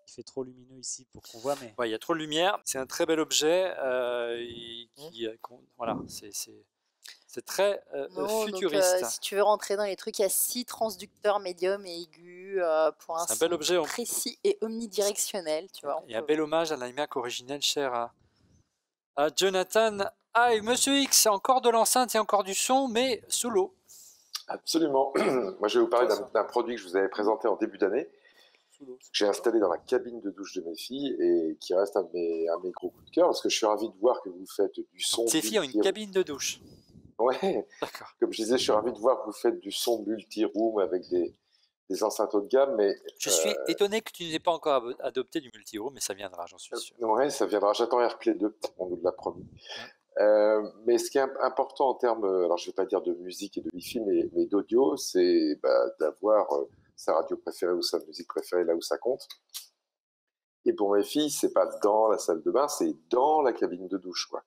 Il fait trop lumineux ici pour qu'on voit, mais... Ouais, il y a trop de lumière. C'est un très bel objet. Voilà, c'est très futuriste. Donc, si tu veux rentrer dans les trucs, il y a 6 transducteurs médium et aigus pour un son bel objet, précis et omnidirectionnel. Tu vois, et un bel hommage à l'iMac originel cher à Jonathan. Ah, et Monsieur X, c'est encore de l'enceinte et encore du son, mais sous l'eau. Absolument. Moi, je vais vous parler d'un produit que je vous avais présenté en début d'année, que j'ai installé dans la cabine de douche de mes filles et qui reste un de mes gros coups de cœur parce que je suis ravi de voir que vous faites du son. Tes filles ont une cabine de douche. Ouais, comme je disais, je suis ravi de voir que vous faites du son multi-room avec des enceintes haut de gamme. Mais, je suis étonné que tu n'aies pas encore adopté du multi-room, mais ça viendra, j'en suis sûr. Ouais, ça viendra. J'attends AirPlay 2, on nous l'a promis. Mais ce qui est important en termes, alors je ne vais pas dire de musique et de Wi-Fi, mais d'audio, c'est d'avoir sa radio préférée ou sa musique préférée là où ça compte. Et pour mes filles, c'est pas dans la salle de bain, c'est dans la cabine de douche, quoi.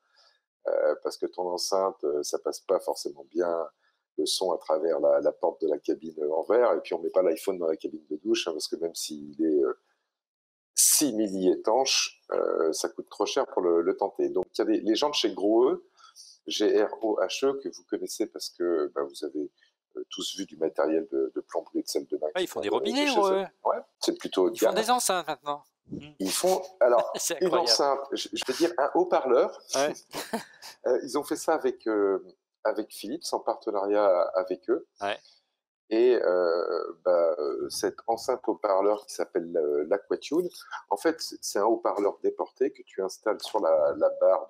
Parce que ton enceinte, ça passe pas forcément bien le son à travers la porte de la cabine en verre, et puis on met pas l'iPhone dans la cabine de douche, parce que même s'il est simili-étanche, ça coûte trop cher pour le tenter. Donc il y a les gens de chez Grohe, G-R-O-H-E, que vous connaissez parce que vous avez tous vu du matériel de plomberie et de salle de bain. Ils font des robinets, ouais, c'est plutôt haut de gamme. Ils font des enceintes maintenant. Ils font, alors, une enceinte, je vais dire un haut-parleur. Ouais. Ils ont fait ça avec avec Philips, en partenariat avec eux. Ouais. Et cette enceinte haut-parleur qui s'appelle l'Aquatune, en fait, c'est un haut-parleur déporté que tu installes sur la barre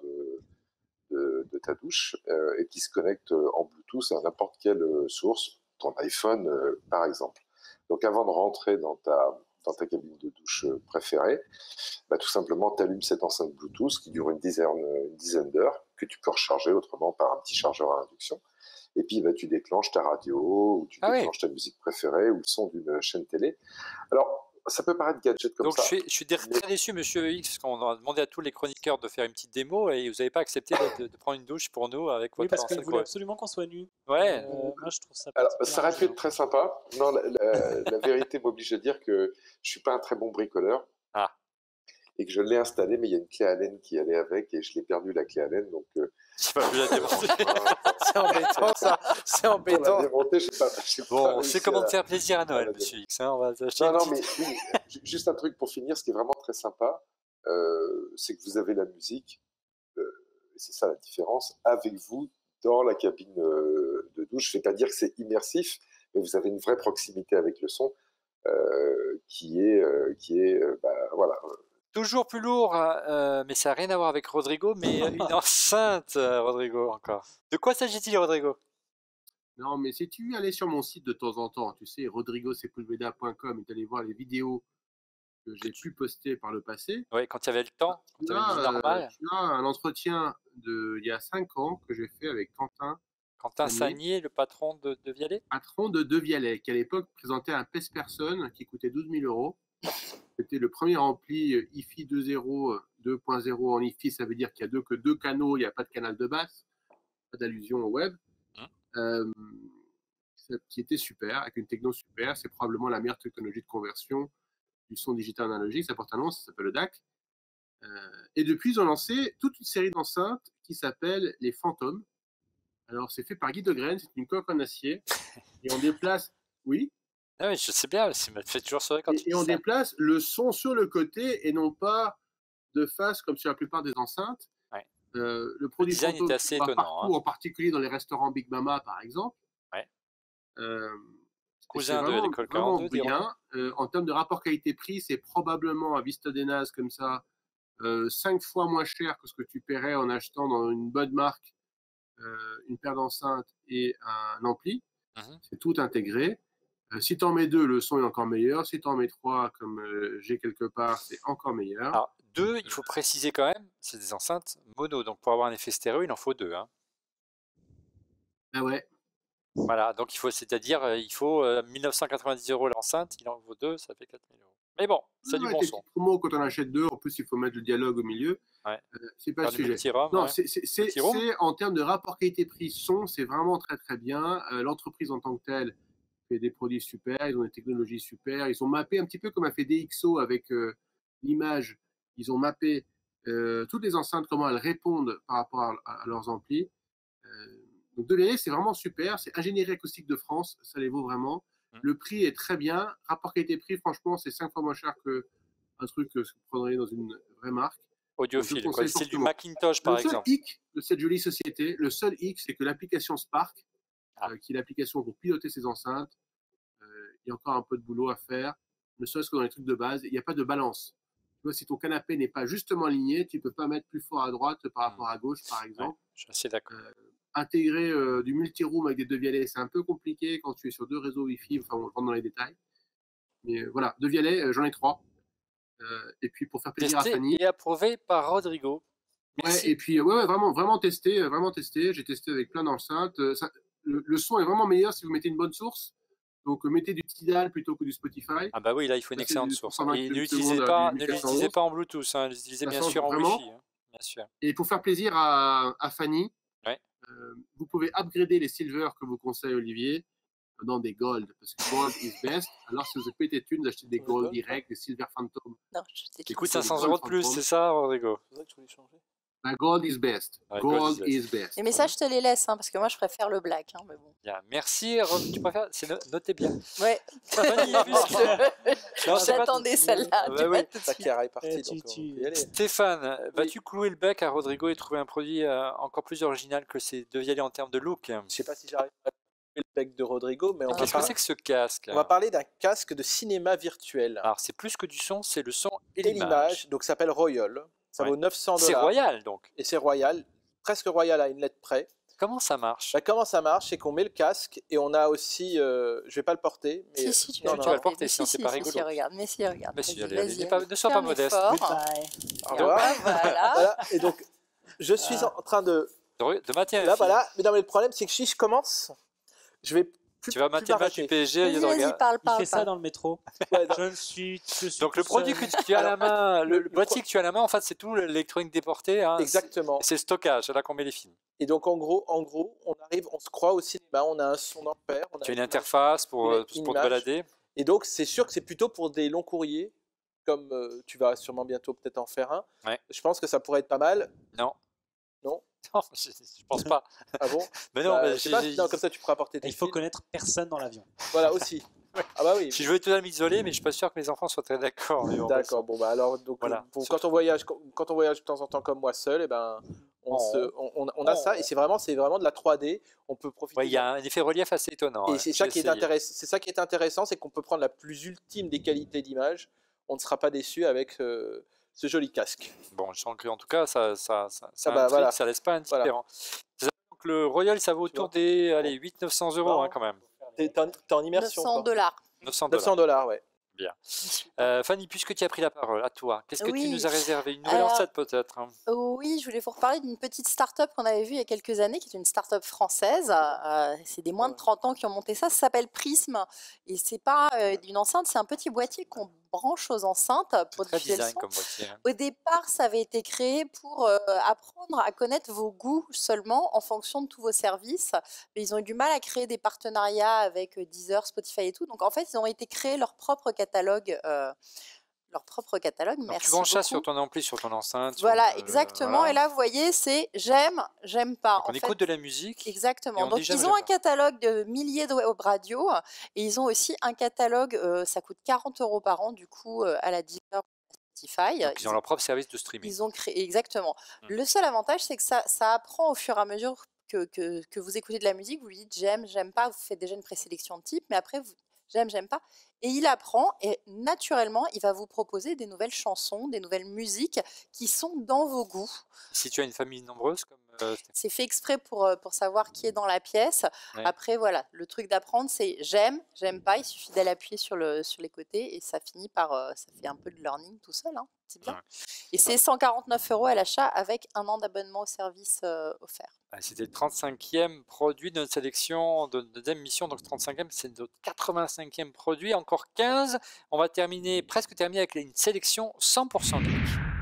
de ta douche et qui se connecte en Bluetooth à n'importe quelle source, ton iPhone par exemple. Donc avant de rentrer dans ta cabine de douche préférée, tout simplement tu allumes cette enceinte Bluetooth qui dure une dizaine d'heures, que tu peux recharger autrement par un petit chargeur à induction. Et puis tu déclenches ta radio, ou tu déclenches ta musique préférée, ou le son d'une chaîne télé. Alors, ça peut paraître gadget comme ça. Donc je suis très déçu, monsieur X, parce qu'on a demandé à tous les chroniqueurs de faire une petite démo et vous n'avez pas accepté de prendre une douche pour nous avec votre parce qu'il voulait absolument qu'on soit nus. Ouais. Moi, je trouve ça. Alors, ça aurait pu être très sympa. Non, la vérité m'oblige à dire que je suis pas un très bon bricoleur. Ah. Et que je l'ai installé, mais il y a une clé Allen qui allait avec et je l'ai perdu la clé Allen, donc. C'est pas obligé de démonter. C'est embêtant ça. C'est embêtant. Bon, on sait comment te faire plaisir à Noël, monsieur X. Hein, on va acheter non, mais oui, juste un truc pour finir, ce qui est vraiment très sympa, c'est que vous avez la musique, et c'est ça la différence, avec vous dans la cabine de douche. Je ne vais pas dire que c'est immersif, mais vous avez une vraie proximité avec le son qui est voilà. Toujours plus lourd, mais ça n'a rien à voir avec Rodrigo, mais une enceinte, Rodrigo, encore. De quoi s'agit-il, Rodrigo? Non, mais si tu allais sur mon site de temps en temps, tu sais, rodrigosepulveda.com, et tu allais voir les vidéos que j'ai pu poster par le passé. Oui, quand il y avait le temps, quand tu avais une vie normale. Tu as un entretien il y a 5 ans que j'ai fait avec Quentin. Quentin Sagnier, le patron de Vialet. Patron de Vialet, qui à l'époque présentait un PES-Person qui coûtait 12 000 €. C'était le premier ampli hi-fi 2.0 en hi-fi, ça veut dire qu'il n'y a que deux canaux, il n'y a pas de canal de basse, pas d'allusion au web, qui était super, avec une techno super. C'est probablement la meilleure technologie de conversion du son digital analogique, ça porte un nom, ça s'appelle le DAC. Et depuis, ils ont lancé toute une série d'enceintes qui s'appellent les Phantom. Alors, c'est fait par Guy Degraine, c'est une coque en acier, et on déplace, oui. Ah oui, je sais bien, ça me fait toujours sourire quand tu dis ça. Et on déplace le son sur le côté et non pas de face comme sur la plupart des enceintes. Ouais. Le produit design Phantom est assez va étonnant, partout, en particulier dans les restaurants Big Mama, par exemple. Ouais. Cousin de l'école 42, bien. En termes de rapport qualité-prix, c'est probablement à Vista des Nas comme ça 5 fois moins cher que ce que tu paierais en achetant dans une bonne marque une paire d'enceintes et un ampli. C'est tout intégré. Si tu en mets 2, le son est encore meilleur. Si tu en mets 3, comme j'ai quelque part, c'est encore meilleur. Alors, 2, il faut préciser quand même, c'est des enceintes mono. Donc, pour avoir un effet stéréo, il en faut 2. Hein. Ah ouais. Voilà, donc il faut 1990 € l'enceinte, il en vaut 2, ça fait 4000 €. Mais bon, c'est du bon son. Quand on achète 2, en plus, il faut mettre le dialogue au milieu. Ouais. C'est pas le sujet. Non, c'est en termes de rapport qualité-prix son, c'est vraiment très très bien. L'entreprise en tant que telle fait des produits super, ils ont des technologies super, ils ont mappé un petit peu comme a fait DxO avec l'image, ils ont mappé toutes les enceintes, comment elles répondent par rapport à leurs amplis. Donc Devialet, c'est vraiment super, c'est Ingénierie Acoustique de France, ça les vaut vraiment. Le prix est très bien, rapport qualité-prix, franchement, c'est 5 fois moins cher qu'un truc que vous prendriez dans une vraie marque. Audiophile, c'est du Macintosh par exemple. Le seul hic de cette jolie société, c'est que l'application Spark, qui est l'application pour piloter ces enceintes, il y a encore un peu de boulot à faire, ne serait-ce que dans les trucs de base, il n'y a pas de balance. Tu vois, si ton canapé n'est pas justement aligné, tu ne peux pas mettre plus fort à droite par rapport à gauche, par exemple. Ouais, je suis assez d'accord. Intégrer du multi-room avec des Devialet, c'est un peu compliqué quand tu es sur 2 réseaux Wi-Fi, enfin on rentre dans les détails. Mais voilà, Devialet, j'en ai 3. Et puis pour faire plaisir à Fanny. Et approuvé par Rodrigo. Merci. Ouais, et puis vraiment testé, j'ai testé avec plein d'enceintes. Le son est vraiment meilleur si vous mettez une bonne source. Donc mettez du Tidal plutôt que du Spotify. Ah bah oui, là il faut une excellente source. Et ne l'utilisez pas en Bluetooth, hein, l'utilisez bien sûr en Wi-Fi. Hein, bien sûr. Et pour faire plaisir à Fanny, vous pouvez upgrader les silver que vous conseille Olivier dans des gold, parce que gold is best. Alors si vous avez pété une, vous achetez des gold direct, des silver phantom. Qui coûtent 500 € de plus, c'est ça, Rodrigo? C'est ça que je voulais changer. Gold is best. Gold is best. Les messages, je te les laisse, hein, parce que moi, je préfère le black. Hein, mais bon. Bien. Merci. Tu préfères notez bien. Ouais. J'attendais celle-là. Ta Chiara est partie, donc on peut y aller. Stéphane, vas-tu clouer le bec à Rodrigo et trouver un produit encore plus original que ces deux vieilles en termes de look? Je ne sais pas si j'arrive à le bec de Rodrigo, mais qu'est-ce que c'est que ce casque? On va parler d'un casque de cinéma virtuel. Alors c'est plus que du son, c'est le son et l'image. Donc ça s'appelle Royal. Ça vaut $900. C'est royal donc. Et c'est royal, presque royal à une lettre près. Comment ça marche? Comment ça marche, c'est qu'on met le casque et on a aussi, je vais pas le porter. Mais... Si, tu vas le porter, sinon c'est pas rigolo. Regarde. Ne sois pas modeste. Voilà. Et donc je suis en train de maintenir. Là voilà, mais non mais le problème c'est que si je commence, je vais tu vas maintenir le match du PSG. Il fait ça dans le métro. Ouais, je suis donc le produit que tu as à la main, le boîtier que tu as à la main, en fait, c'est tout l'électronique déportée. Hein, exactement. C'est le stockage, c'est là qu'on met les films. Et donc en gros, on se croit au cinéma, on a un son ampère. Tu as une interface pour te balader. Et donc c'est sûr que c'est plutôt pour des longs courriers, comme tu vas sûrement bientôt peut-être en faire un. Ouais. Je pense que ça pourrait être pas mal. Non. Non, je pense pas. Ah bon? Mais non, non, comme ça tu pourras apporter tes Il faut connaître personne dans l'avion. Voilà aussi. Ah bah oui. Si je veux tout m'isoler, mais je suis pas sûr que mes enfants soient très d'accord. D'accord. Bon bah alors donc voilà. Quand on voyage de temps en temps comme moi seul, et ben on a ça et c'est vraiment de la 3D. On peut profiter. Ouais, il y a un effet relief assez étonnant. Et c'est ça qui est intéressant, c'est qu'on peut prendre la plus ultime des qualités d'image. On ne sera pas déçu avec ce joli casque. Bon, je sens que en tout cas ça voilà. ça laisse pas indifférent. Voilà. Donc le Royal, ça vaut autour des 800-900 euros quand même. T'es en immersion. $900. $900, ouais. Bien. Fanny, puisque tu as pris la parole, à toi, qu'est-ce que tu nous as réservé? Une nouvelle enceinte peut-être? Oui, je voulais vous reparler d'une petite start-up qu'on avait vue il y a quelques années, qui est une start-up française. C'est des moins de 30 ans qui ont monté ça. Ça s'appelle Prism. Et c'est pas une enceinte, c'est un petit boîtier qu'on branche aux enceintes pour diffuser le son. Comme boîtier, hein. Au départ, ça avait été créé pour apprendre à connaître vos goûts seulement en fonction de tous vos services. Mais ils ont eu du mal à créer des partenariats avec Deezer, Spotify et tout. Donc en fait, ils ont été créés leur propre catalogue. Donc, merci tu branches ça beaucoup. sur ton ampli, sur ton enceinte. Voilà, exactement. Voilà. Et là, vous voyez, c'est j'aime, j'aime pas. Donc, on écoute de la musique. Exactement. Donc, ils ont un catalogue de milliers de web radios et ils ont aussi un catalogue, ça coûte 40 € par an, du coup, à la Deezer. Spotify. Donc, ils ont leur propre service de streaming. Ils ont créé, exactement. Le seul avantage, c'est que ça apprend au fur et à mesure que vous écoutez de la musique, vous lui dites j'aime, j'aime pas, vous faites déjà une présélection de type, mais après, j'aime, j'aime pas. Et il apprend et naturellement, il va vous proposer des nouvelles chansons, des nouvelles musiques qui sont dans vos goûts. Si tu as une famille nombreuse, comme c'est fait exprès pour savoir qui est dans la pièce. Ouais. Après, voilà, le truc d'apprendre, c'est j'aime, j'aime pas. Il suffit d'aller appuyer sur les côtés et ça finit par, ça fait un peu de learning tout seul. Hein. C'est bien. Ouais. Et c'est 149 € à l'achat avec un an d'abonnement au service offert. C'était le 35e produit de notre sélection de deuxième mission. Donc 35e, c'est notre 85e produit. Encore 15. On va presque terminer avec une sélection 100% geek.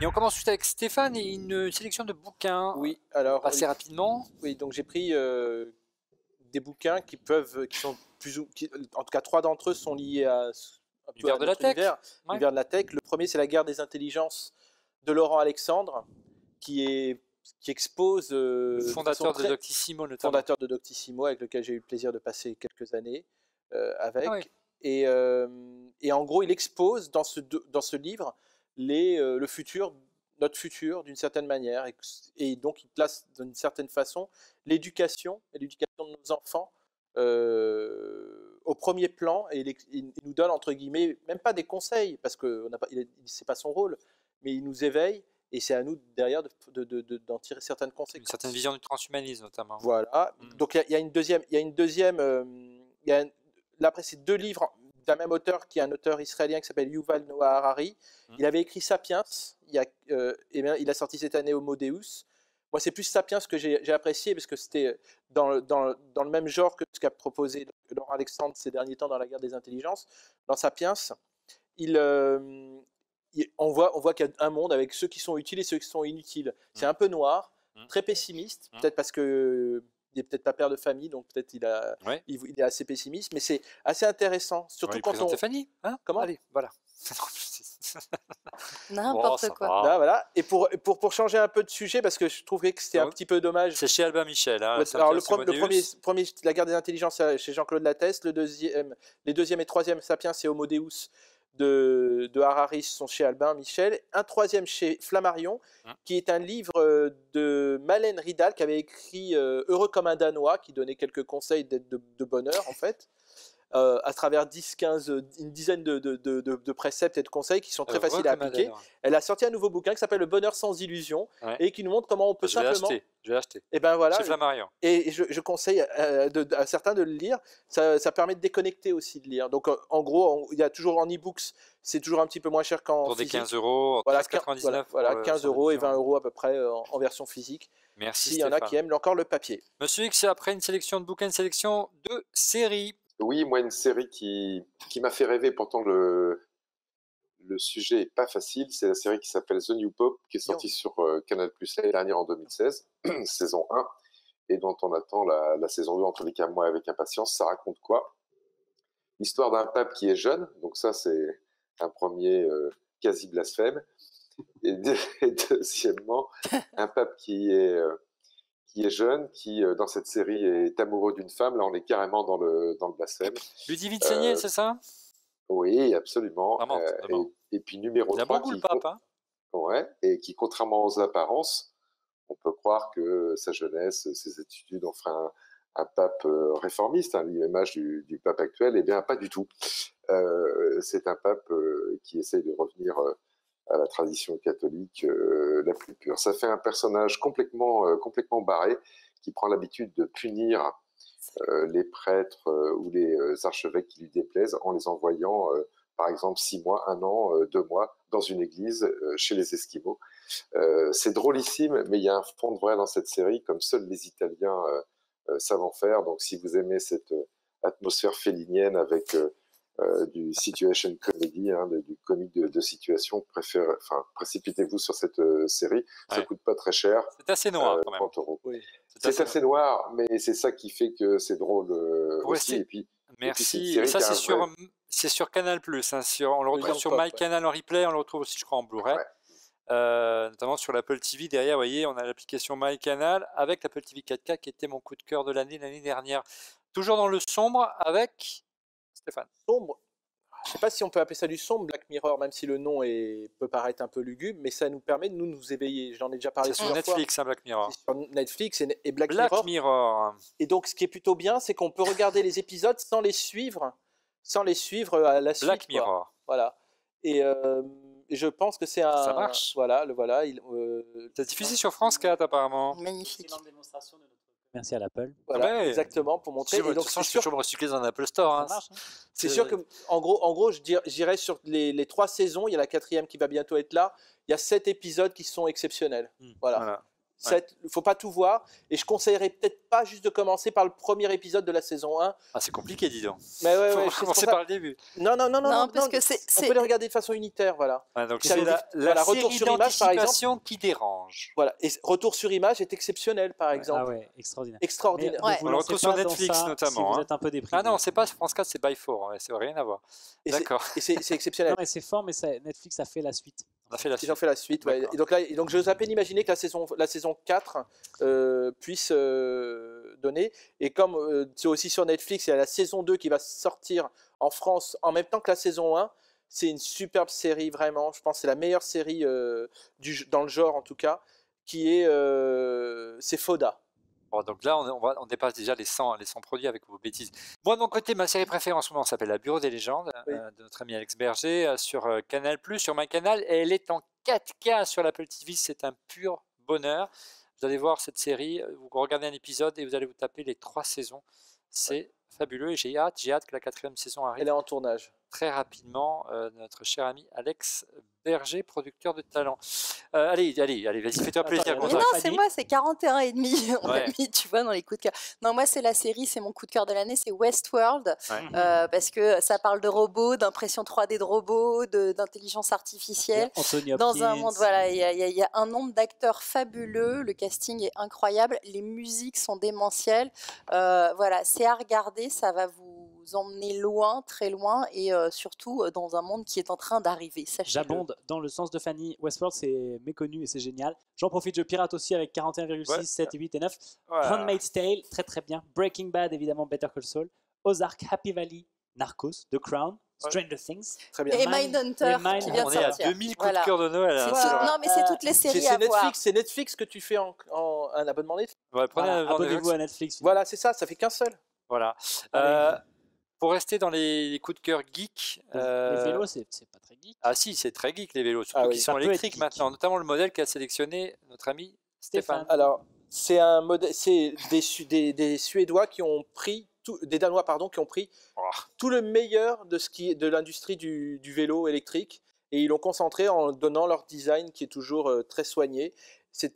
Et on commence tout avec Stéphane et une sélection de bouquins. Oui, alors assez rapidement. Oui, donc j'ai pris des bouquins qui sont en tout cas 3 d'entre eux sont liés à l'univers de la tech. L'univers de la tech. Le premier, c'est La guerre des intelligences de Laurent Alexandre, qui expose fondateur de Doctissimo, notamment. Fondateur de Doctissimo, avec lequel j'ai eu le plaisir de passer quelques années avec. Ah oui. Et en gros, il expose dans ce livre notre futur d'une certaine manière, et donc il place d'une certaine façon l'éducation de nos enfants au premier plan, et il nous donne entre guillemets même pas des conseils parce que c'est pas son rôle, mais il nous éveille et c'est à nous derrière d'en tirer certaines conséquences. Une certaine vision du transhumanisme notamment. Voilà. Donc il y a une deuxième. Là après c'est 2 livres d'un même auteur, qui est un auteur israélien qui s'appelle Yuval Noah Harari. Il avait écrit Sapiens, il a sorti cette année Homo Deus. Moi, c'est plus Sapiens que j'ai apprécié, parce que c'était dans le même genre que ce qu'a proposé Laurent Alexandre ces derniers temps dans La guerre des intelligences. Dans Sapiens, on voit qu'il y a un monde avec ceux qui sont utiles et ceux qui sont inutiles. C'est un peu noir, très pessimiste, peut-être parce que il n'est peut-être pas père de famille, donc peut-être il est assez pessimiste, mais c'est assez intéressant. Surtout quand on... Stéphanie, hein? Comment? Allez, voilà. N'importe quoi. Là, voilà. Et pour changer un peu de sujet, parce que je trouvais que c'était un petit peu dommage. C'est chez Albin Michel. Hein, alors, le premier, La guerre des intelligences, c'est chez Jean-Claude Lattès. Les deuxième et troisième Sapiens, c'est Homo Deus de Harari, sont chez Albin Michel. Un troisième chez Flammarion, qui est un livre de Malène Ridal, qui avait écrit Heureux comme un Danois, qui donnait quelques conseils de bonheur, en fait. À travers une dizaine de préceptes et de conseils qui sont très faciles à appliquer. Elle a sorti un nouveau bouquin qui s'appelle Le bonheur sans illusion et qui nous montre comment on peut simplement... Je vais acheter. Et ben voilà. Chez Flammarion. Et je conseille à certains de le lire. Ça permet de déconnecter aussi de lire. Donc en gros, il y a toujours en e-books, c'est toujours un petit peu moins cher qu'en pour physique. Pour des 15 euros, voilà, 13,99 voilà, 15 euros et 20 euros à peu près en version physique. Merci. S'il y en a qui aiment encore le papier. Monsieur X, après une sélection de bouquins, une sélection de séries. Oui, moi, une série qui m'a fait rêver, pourtant le sujet n'est pas facile, c'est la série qui s'appelle The New Pope, qui est sortie sur Canal+ l'année dernière en 2016, saison 1, et dont on attend la saison 2, en tous les cas, moi, avec impatience. Ça raconte quoi? L'histoire d'un pape qui est jeune, donc ça, c'est un premier quasi-blasphème, et deuxièmement, un pape qui est jeune, qui dans cette série est amoureux d'une femme. Là, on est carrément dans le blasphème. Ludivine Seigné, c'est ça? Oui, absolument. Vraiment. Et puis numéro 3, il a beaucoup le pape, hein. Ouais, et qui, contrairement aux apparences, on peut croire que sa jeunesse, ses études ont fait un pape réformiste, l'image du pape actuel. Eh bien, pas du tout. C'est un pape qui essaye de revenir à la tradition catholique la plus pure. Ça fait un personnage complètement barré, qui prend l'habitude de punir les prêtres ou les archevêques qui lui déplaisent en les envoyant, par exemple, 6 mois, 1 an, 2 mois, dans une église chez les Esquimaux. C'est drôlissime, mais il y a un fond de vrai dans cette série, comme seuls les Italiens savent en faire. Donc si vous aimez cette atmosphère félinienne avec... du situation comedy, du comique de situation, précipitez-vous sur cette série. Ça coûte pas très cher. C'est assez noir quand même. 30 euros. Oui. C'est assez noir, mais c'est ça qui fait que c'est drôle aussi. Et puis, merci. Et ça, c'est sur Canal+. Hein, on le retrouve sur MyCanal en replay, on le retrouve aussi, je crois, en Blu-ray. Notamment sur l'Apple TV. Derrière, vous voyez, on a l'application MyCanal avec l'Apple TV 4K qui était mon coup de cœur de l'année dernière. Toujours dans le sombre avec... Stéphane. Sombre. Je ne sais pas si on peut appeler ça du sombre, Black Mirror, même si le nom peut paraître un peu lugubre, mais ça nous permet de nous éveiller. J'en ai déjà parlé sur Netflix, hein, Black Mirror. C'est sur Netflix et Black Mirror. Et donc, ce qui est plutôt bien, c'est qu'on peut regarder les épisodes sans les suivre à la suite. Black Mirror. Voilà. Et je pense que c'est un... Ça marche. Voilà. C'est diffusé sur France 4 apparemment. Magnifique. C'est une démonstration de notre commercial Apple. Voilà, exactement, pour montrer. Et donc, je suis toujours me recycler dans un Apple Store. Hein. C'est sûr que, en gros, j'irais sur les 3 saisons. Il y a la 4e qui va bientôt être là. Il y a 7 épisodes qui sont exceptionnels. Voilà. Il ne faut pas tout voir. Et je conseillerais peut-être pas juste de commencer par le premier épisode de la saison 1. Ah, c'est compliqué, dis donc. Mais faut commencer par le début. Non, parce que on peut les regarder de façon unitaire, voilà. Donc c'est la Retour sur Image, par exemple, qui dérange. Voilà. Et Retour sur Image est exceptionnel, par exemple. Ah ouais, extraordinaire. Extraordinaire. On le retrouve sur Netflix, notamment. Si vous êtes un peu déprimé. Ah non, c'est pas France 4, c'est By 4. Ça n'a rien à voir. D'accord. Et c'est exceptionnel. Non, mais c'est fort, mais Netflix a fait la suite. Ils ont fait la suite. Ouais. Et donc, j'ose à peine imaginer que la saison 4 puisse donner. Et comme c'est aussi sur Netflix, il y a la saison 2 qui va sortir en France en même temps que la saison 1. C'est une superbe série, vraiment. Je pense que c'est la meilleure série dans le genre, en tout cas, c'est Foda. Bon, donc là, on dépasse déjà les 100 produits avec vos bêtises. Moi, de mon côté, ma série préférée en ce moment s'appelle La Bureau des légendes, de notre ami Alex Berger, sur Canal+, sur MyCanal, et elle est en 4K sur l'Apple TV. C'est un pur bonheur. Vous allez voir cette série, vous regardez un épisode et vous allez vous taper les 3 saisons. C'est fabuleux et j'ai hâte que la 4e saison arrive. Elle est en tournage. Très rapidement, notre cher ami Alex Berger, producteur de talent. Allez, vas-y, fais-toi plaisir. Mais non, c'est moi, c'est 41,5. On l'a mis, tu vois, dans les coups de cœur. Non, moi, c'est la série, c'est mon coup de cœur de l'année, c'est Westworld. Parce que ça parle de robots, d'impression 3D de robots, d'intelligence artificielle. Dans un monde, voilà, il y a un nombre d'acteurs fabuleux, le casting est incroyable, les musiques sont démentielles. Voilà, c'est à regarder, ça va vous vous emmener loin, très loin, et surtout dans un monde qui est en train d'arriver. J'abonde dans le sens de Fanny. Westworld, c'est méconnu et c'est génial. J'en profite, je pirate aussi avec 41,6, 7, 8 et 9. Voilà. Handmaid's Tale, très très bien. Breaking Bad, évidemment, Better Call Saul. Ozark, Happy Valley, Narcos, The Crown, Stranger Things. Très bien. Et Mindhunter, qui vient de On est à sortir. 2000 coups de cœur de Noël. Hein. Non, mais c'est toutes les séries à voir. C'est Netflix que tu fais en un abonnement Netflix. Ouais, abonnez-vous à Netflix. Voilà, c'est ça fait qu'un seul. Voilà. Pour rester dans les coups de cœur geek. Les vélos, c'est pas très geek. Ah si, c'est très geek les vélos, surtout qu'ils sont électriques maintenant, notamment le modèle qu'a sélectionné notre ami Stéphane. Alors, c'est un modèle, c'est des Suédois qui ont pris des Danois qui ont pris tout le meilleur de l'industrie du vélo électrique et ils l'ont concentré en donnant leur design qui est toujours très soigné.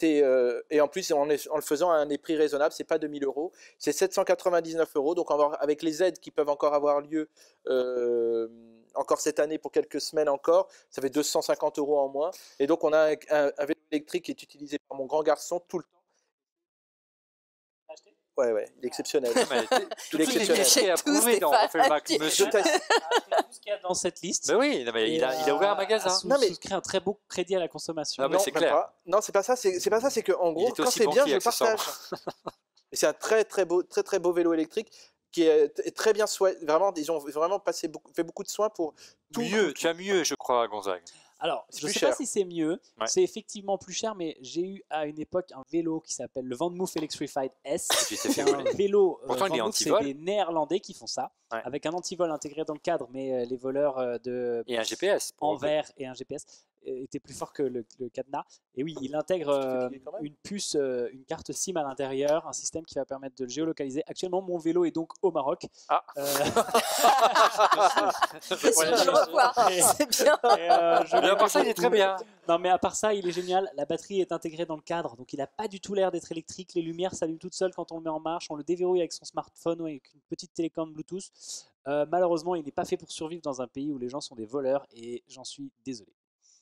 Et en plus en le faisant à un prix raisonnable, c'est pas 2000 €, c'est 799 €. Donc avec les aides qui peuvent encore avoir lieu encore cette année pour quelques semaines encore, ça fait 250 € en moins. Et donc on a un vélo électrique qui est utilisé par mon grand garçon tout le temps. Ouais, il est exceptionnel. Il est exceptionnel. Approuvé dans Refait-le-Mac. Monsieur tout ce qu'il y a dans cette liste. Mais oui, il a ouvert un magasin. Souscrit un très beau crédit à la consommation. Non, c'est clair. Non, c'est pas ça. C'est pas ça. C'est que en gros, quand c'est bien, je le partage. Et c'est un très beau vélo électrique qui est très bien soigné. Vraiment, ils ont vraiment fait beaucoup de soins pour tout. Tu as mieux, je crois, Gonzague. Alors, je ne sais pas si c'est mieux, c'est effectivement plus cher, mais j'ai eu à une époque un vélo qui s'appelle le Vanmoof Electrified S. C'est un vélo, c'est des Néerlandais qui font ça, avec un antivol intégré dans le cadre, mais les voleurs et un GPS en verre et un GPS étaient plus forts que le cadenas. Et oui, il intègre une puce, une carte SIM à l'intérieur, un système qui va permettre de le géolocaliser. Actuellement, mon vélo est donc au Maroc. Ah. C'est bien. À part ça, il est très bien. Non, mais à part ça, il est génial. La batterie est intégrée dans le cadre, donc il n'a pas du tout l'air d'être électrique. Les lumières s'allument toutes seules quand on le met en marche. On le déverrouille avec son smartphone ou avec une petite télécommande Bluetooth. Malheureusement, il n'est pas fait pour survivre dans un pays où les gens sont des voleurs et j'en suis désolé.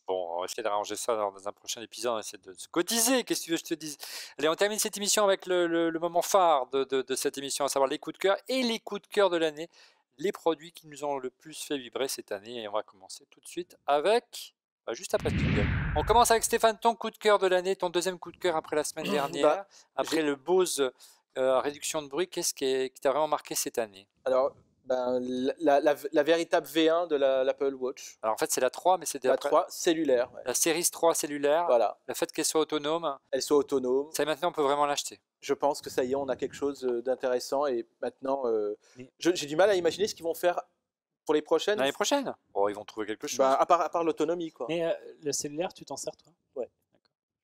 Bon, on va essayer d'arranger ça dans un prochain épisode. On va essayer de se cotiser. Qu'est-ce que tu veux que je te dise? Allez, on termine cette émission avec le moment phare de cette émission, à savoir les coups de cœur et les coups de cœur de l'année. Les produits qui nous ont le plus fait vibrer cette année. Et on va commencer tout de suite avec... juste après Jingle. On commence avec Stéphane, ton coup de cœur de l'année, ton deuxième coup de cœur après la semaine dernière. Après le Bose réduction de bruit, qu'est-ce qui t'a vraiment marqué cette année? Alors, la véritable V1 de l'Apple Watch. Alors en fait, c'est la 3, mais c'était la 3 cellulaire. Ouais. La Series 3 cellulaire. Voilà. Le fait qu'elle soit autonome. Elle soit autonome. Ça, maintenant, on peut vraiment l'acheter. Je pense que ça y est, on a quelque chose d'intéressant. Et maintenant, j'ai du mal à imaginer ce qu'ils vont faire pour les prochaines. L'année prochaine? Oh, ils vont trouver quelque chose. À part l'autonomie, quoi. Mais le cellulaire, tu t'en sers, toi? Ouais.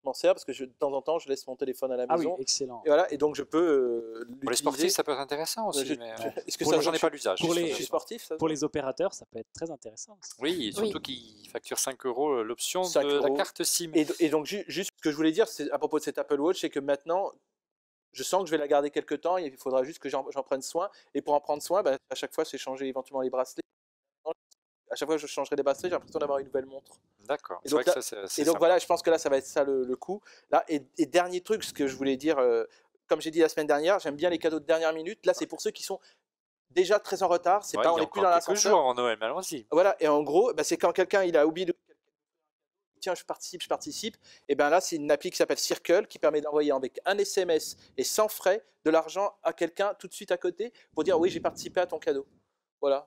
Je m'en sers parce que de temps en temps, je laisse mon téléphone à la maison. Ah oui, excellent. Et voilà, et donc je peux l'utiliser. Pour les sportifs, ça peut être intéressant aussi. Est-ce que j'en ai pas l'usage. Je suis sportif, ça. Pour les opérateurs, ça peut être très intéressant. Oui, surtout qu'ils facturent 5 € l'option de la carte SIM. Et donc, juste ce que je voulais dire à propos de cette Apple Watch, c'est que maintenant, je sens que je vais la garder quelques temps. Il faudra juste que j'en prenne soin. Et pour en prendre soin, à chaque fois, c'est changer éventuellement les bracelets. À chaque fois que je changerai les bracelets, j'ai l'impression d'avoir une nouvelle montre. D'accord. Et donc, voilà, je pense que là, ça va être ça le coup. Là, et dernier truc, ce que je voulais dire, comme j'ai dit la semaine dernière, j'aime bien les cadeaux de dernière minute. Là, c'est pour ceux qui sont déjà très en retard. C'est pas, on n'est plus dans l'ascenseur. Quelques jours en Noël, mais allons-y. Voilà, et en gros, c'est quand quelqu'un il a oublié de... Tiens, je participe. Et bien là, c'est une appli qui s'appelle Circle qui permet d'envoyer avec un SMS et sans frais de l'argent à quelqu'un tout de suite à côté pour dire oui, j'ai participé à ton cadeau. Voilà.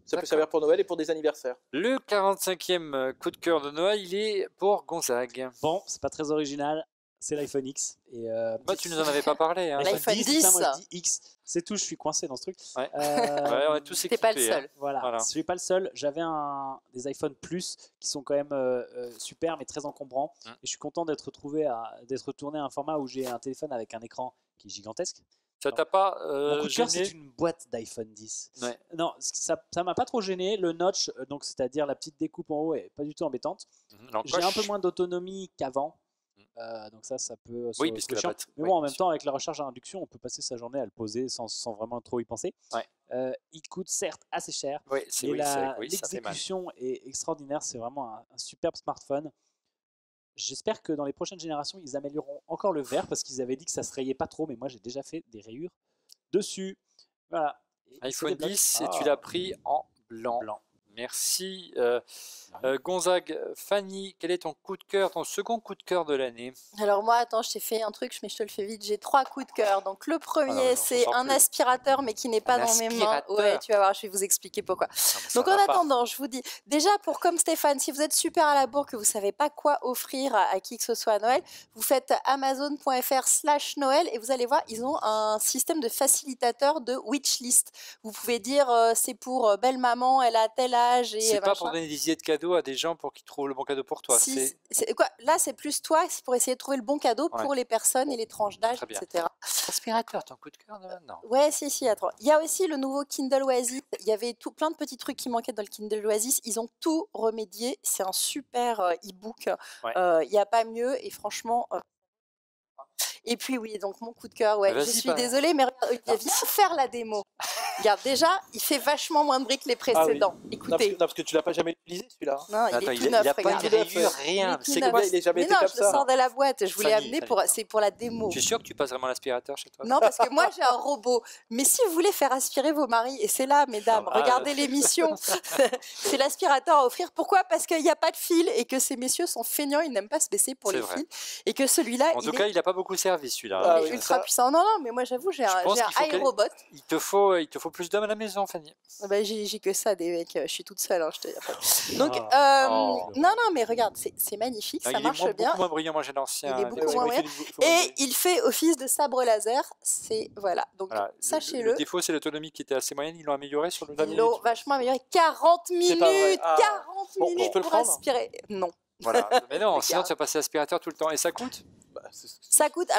Ça peut servir pour Noël et pour des anniversaires. Le 45e coup de cœur de Noël, il est pour Gonzague. Bon, c'est pas très original, c'est l'iPhone X. Et tu nous en avais pas parlé. Hein. L'iPhone 10. Moi, je dis X. C'est tout, je suis coincé dans ce truc. Ouais. On est tous équipés. T'es pas le seul. Hein. Voilà. Je suis pas le seul. J'avais des iPhone Plus qui sont quand même super, mais très encombrants. Et je suis content d'être retourné à un format où j'ai un téléphone avec un écran qui est gigantesque. Ça t'a pas mon coup de cœur, c'est une boîte d'iPhone 10. Ouais. Non, ça m'a pas trop gêné. Le notch, donc c'est-à-dire la petite découpe en haut, est pas du tout embêtante. J'ai un peu moins d'autonomie qu'avant. Donc ça peut oui, puisque chiant. Mais bon, en même temps, avec la recharge à induction, on peut passer sa journée à le poser sans vraiment trop y penser. Ouais. Il coûte certes assez cher. Oui, l'exécution est extraordinaire. C'est vraiment un superbe smartphone. J'espère que dans les prochaines générations, ils amélioreront encore le verre parce qu'ils avaient dit que ça se rayait pas trop, mais moi j'ai déjà fait des rayures dessus. Voilà. iPhone 10 et tu l'as pris en blanc. Merci. Gonzague, Fanny, quel est ton coup de cœur, ton second coup de cœur de l'année? Alors moi, attends, je t'ai fait un truc, mais je te le fais vite. J'ai 3 coups de cœur. Donc le premier, c'est un aspirateur, mais qui n'est pas dans mes mains. Ouais, tu vas voir, je vais vous expliquer pourquoi. Donc en attendant, je vous dis, déjà pour comme Stéphane, si vous êtes super à la bourre, que vous savez pas quoi offrir à qui que ce soit à Noël, vous faites amazon.fr/Noël et vous allez voir, ils ont un système de facilitateur de wishlist. Vous pouvez dire, c'est pour belle maman, elle a tel âge et c'est pas pour donner des idées de cadeaux à des gens pour qu'ils trouvent le bon cadeau pour toi. Quoi, là, c'est plus toi, c'est pour essayer de trouver le bon cadeau pour les personnes et les tranches d'âge, etc. Aspirateur, ton coup de cœur de maintenant. Ouais, si, attends. Il y a aussi le nouveau Kindle Oasis. Il y avait plein de petits trucs qui manquaient dans le Kindle Oasis. Ils ont tout remédié. C'est un super e-book. Il n'y a pas mieux. Et franchement... Et puis oui, donc mon coup de cœur, je suis désolée, mais regarde, viens faire la démo. Regarde, déjà, il fait vachement moins de bruit que les précédents. Écoutez. Non, parce que tu l'as pas jamais utilisé celui-là. Non, il est tout neuf, regarde. Il a rien. C'est quoi, il est jamais été comme ça. Je le sors de la boîte. Je voulais amener c'est pour la démo. Tu es sûr que tu passes vraiment l'aspirateur chez toi? Non, parce que moi j'ai un robot. Mais si vous voulez faire aspirer vos maris, et c'est là, mesdames, regardez l'émission. C'est l'aspirateur à offrir. Pourquoi? Parce qu'il n'y a pas de fil et que ces messieurs sont feignants, ils n'aiment pas se baisser pour les fils. Et que celui-là, en tout cas, il n'a pas beaucoup servi celui-là. Il est ultra puissant. Non, mais moi j'avoue, j'ai un iRobot. Il te faut plus d'hommes à la maison, Fanny. J'ai que ça, des mecs. Je suis toute seule, je te dis. Donc, non, mais regarde, c'est magnifique, ça marche bien. Il est beaucoup moins brillant, moi j'ai l'ancien. Il est beaucoup moins brillant. Et il fait office de sabre laser. C'est voilà. Donc sachez-le. Le défaut, c'est l'autonomie qui était assez moyenne. Ils l'ont amélioré sur le. Ils l'ont vachement amélioré. 40 minutes. 40 minutes pour aspirer. Non. Voilà. Mais non, sinon tu vas passer l'aspirateur tout le temps. Et ça coûte? Ça coûte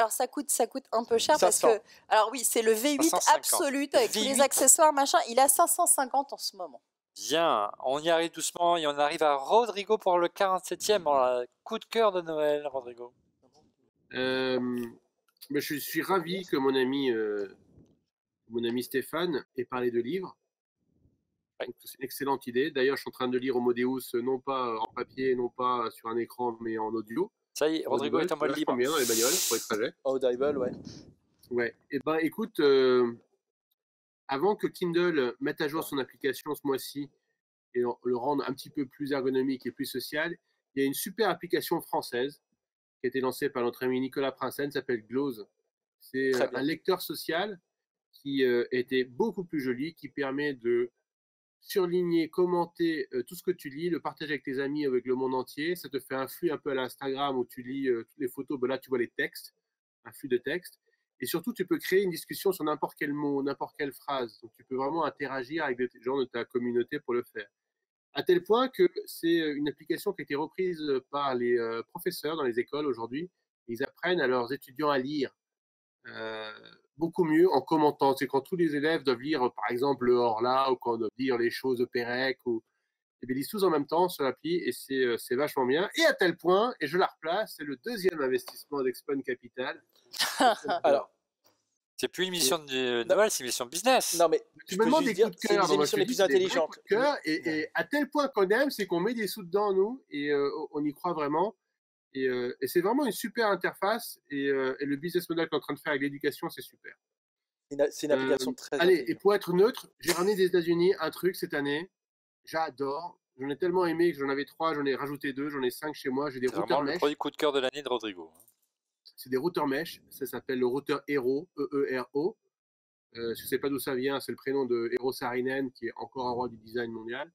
un peu cher parce que, alors oui, c'est le V8 Absolute avec tous les accessoires, machin. Il a 550 en ce moment. Bien, on y arrive doucement et on arrive à Rodrigo pour le 47e. Coup de cœur de Noël, Rodrigo. Je suis ravi que mon ami Stéphane ait parlé de livres. C'est une excellente idée. D'ailleurs, je suis en train de lire Homo Deus, non pas en papier, non pas sur un écran, mais en audio. Ça y est, Rodrigo est en mode libre. Bien dans les bagnoles pour les trajets. Audible, ouais. Ouais. Et ben, écoute, avant que Kindle mette à jour son application ce mois-ci et le rende un petit peu plus ergonomique et plus social, il y a une super application française qui a été lancée par notre ami Nicolas Prinsen, s'appelle Glose. C'est un lecteur social qui était beaucoup plus joli, qui permet de surligner, commenter tout ce que tu lis, le partager avec tes amis, avec le monde entier. Ça te fait un flux un peu à l'Instagram où tu lis toutes les photos. Là, tu vois les textes, un flux de textes. Et surtout, tu peux créer une discussion sur n'importe quel mot, n'importe quelle phrase. Donc, tu peux vraiment interagir avec des gens de ta communauté pour le faire. À tel point que c'est une application qui a été reprise par les professeurs dans les écoles aujourd'hui. Ils apprennent à leurs étudiants à lire. Beaucoup mieux en commentant. C'est quand tous les élèves doivent lire, par exemple, le Horla, ou quand on doit lire les choses de Pérec, ou ils lisent tous en même temps sur l'appli, et c'est vachement bien. Et à tel point, et je la replace, c'est le deuxième investissement d'Expon Capital. Alors, c'est plus une mission de Noël, c'est une mission business. Non, mais tu me demandes des coups de cœur. C'est l'émission les plus intelligentes. Et à tel point qu'on aime, c'est qu'on met des sous dedans, nous, et on y croit vraiment. Et c'est vraiment une super interface. Et le business model qu'on est en train de faire avec l'éducation, c'est super. C'est une application très. Allez, et pour être neutre, j'ai ramené des États-Unis un truc cette année. J'adore. J'en ai tellement aimé que j'en avais 3, j'en ai rajouté 2, j'en ai 5 chez moi. J'ai des routeurs mesh. C'est le produit coup de cœur de l'année de Rodrigo. C'est des routeurs mesh. Ça s'appelle le routeur Eero, E-E-R-O. Je ne sais pas d'où ça vient. C'est le prénom de Eero Saarinen, qui est encore un roi du design mondial.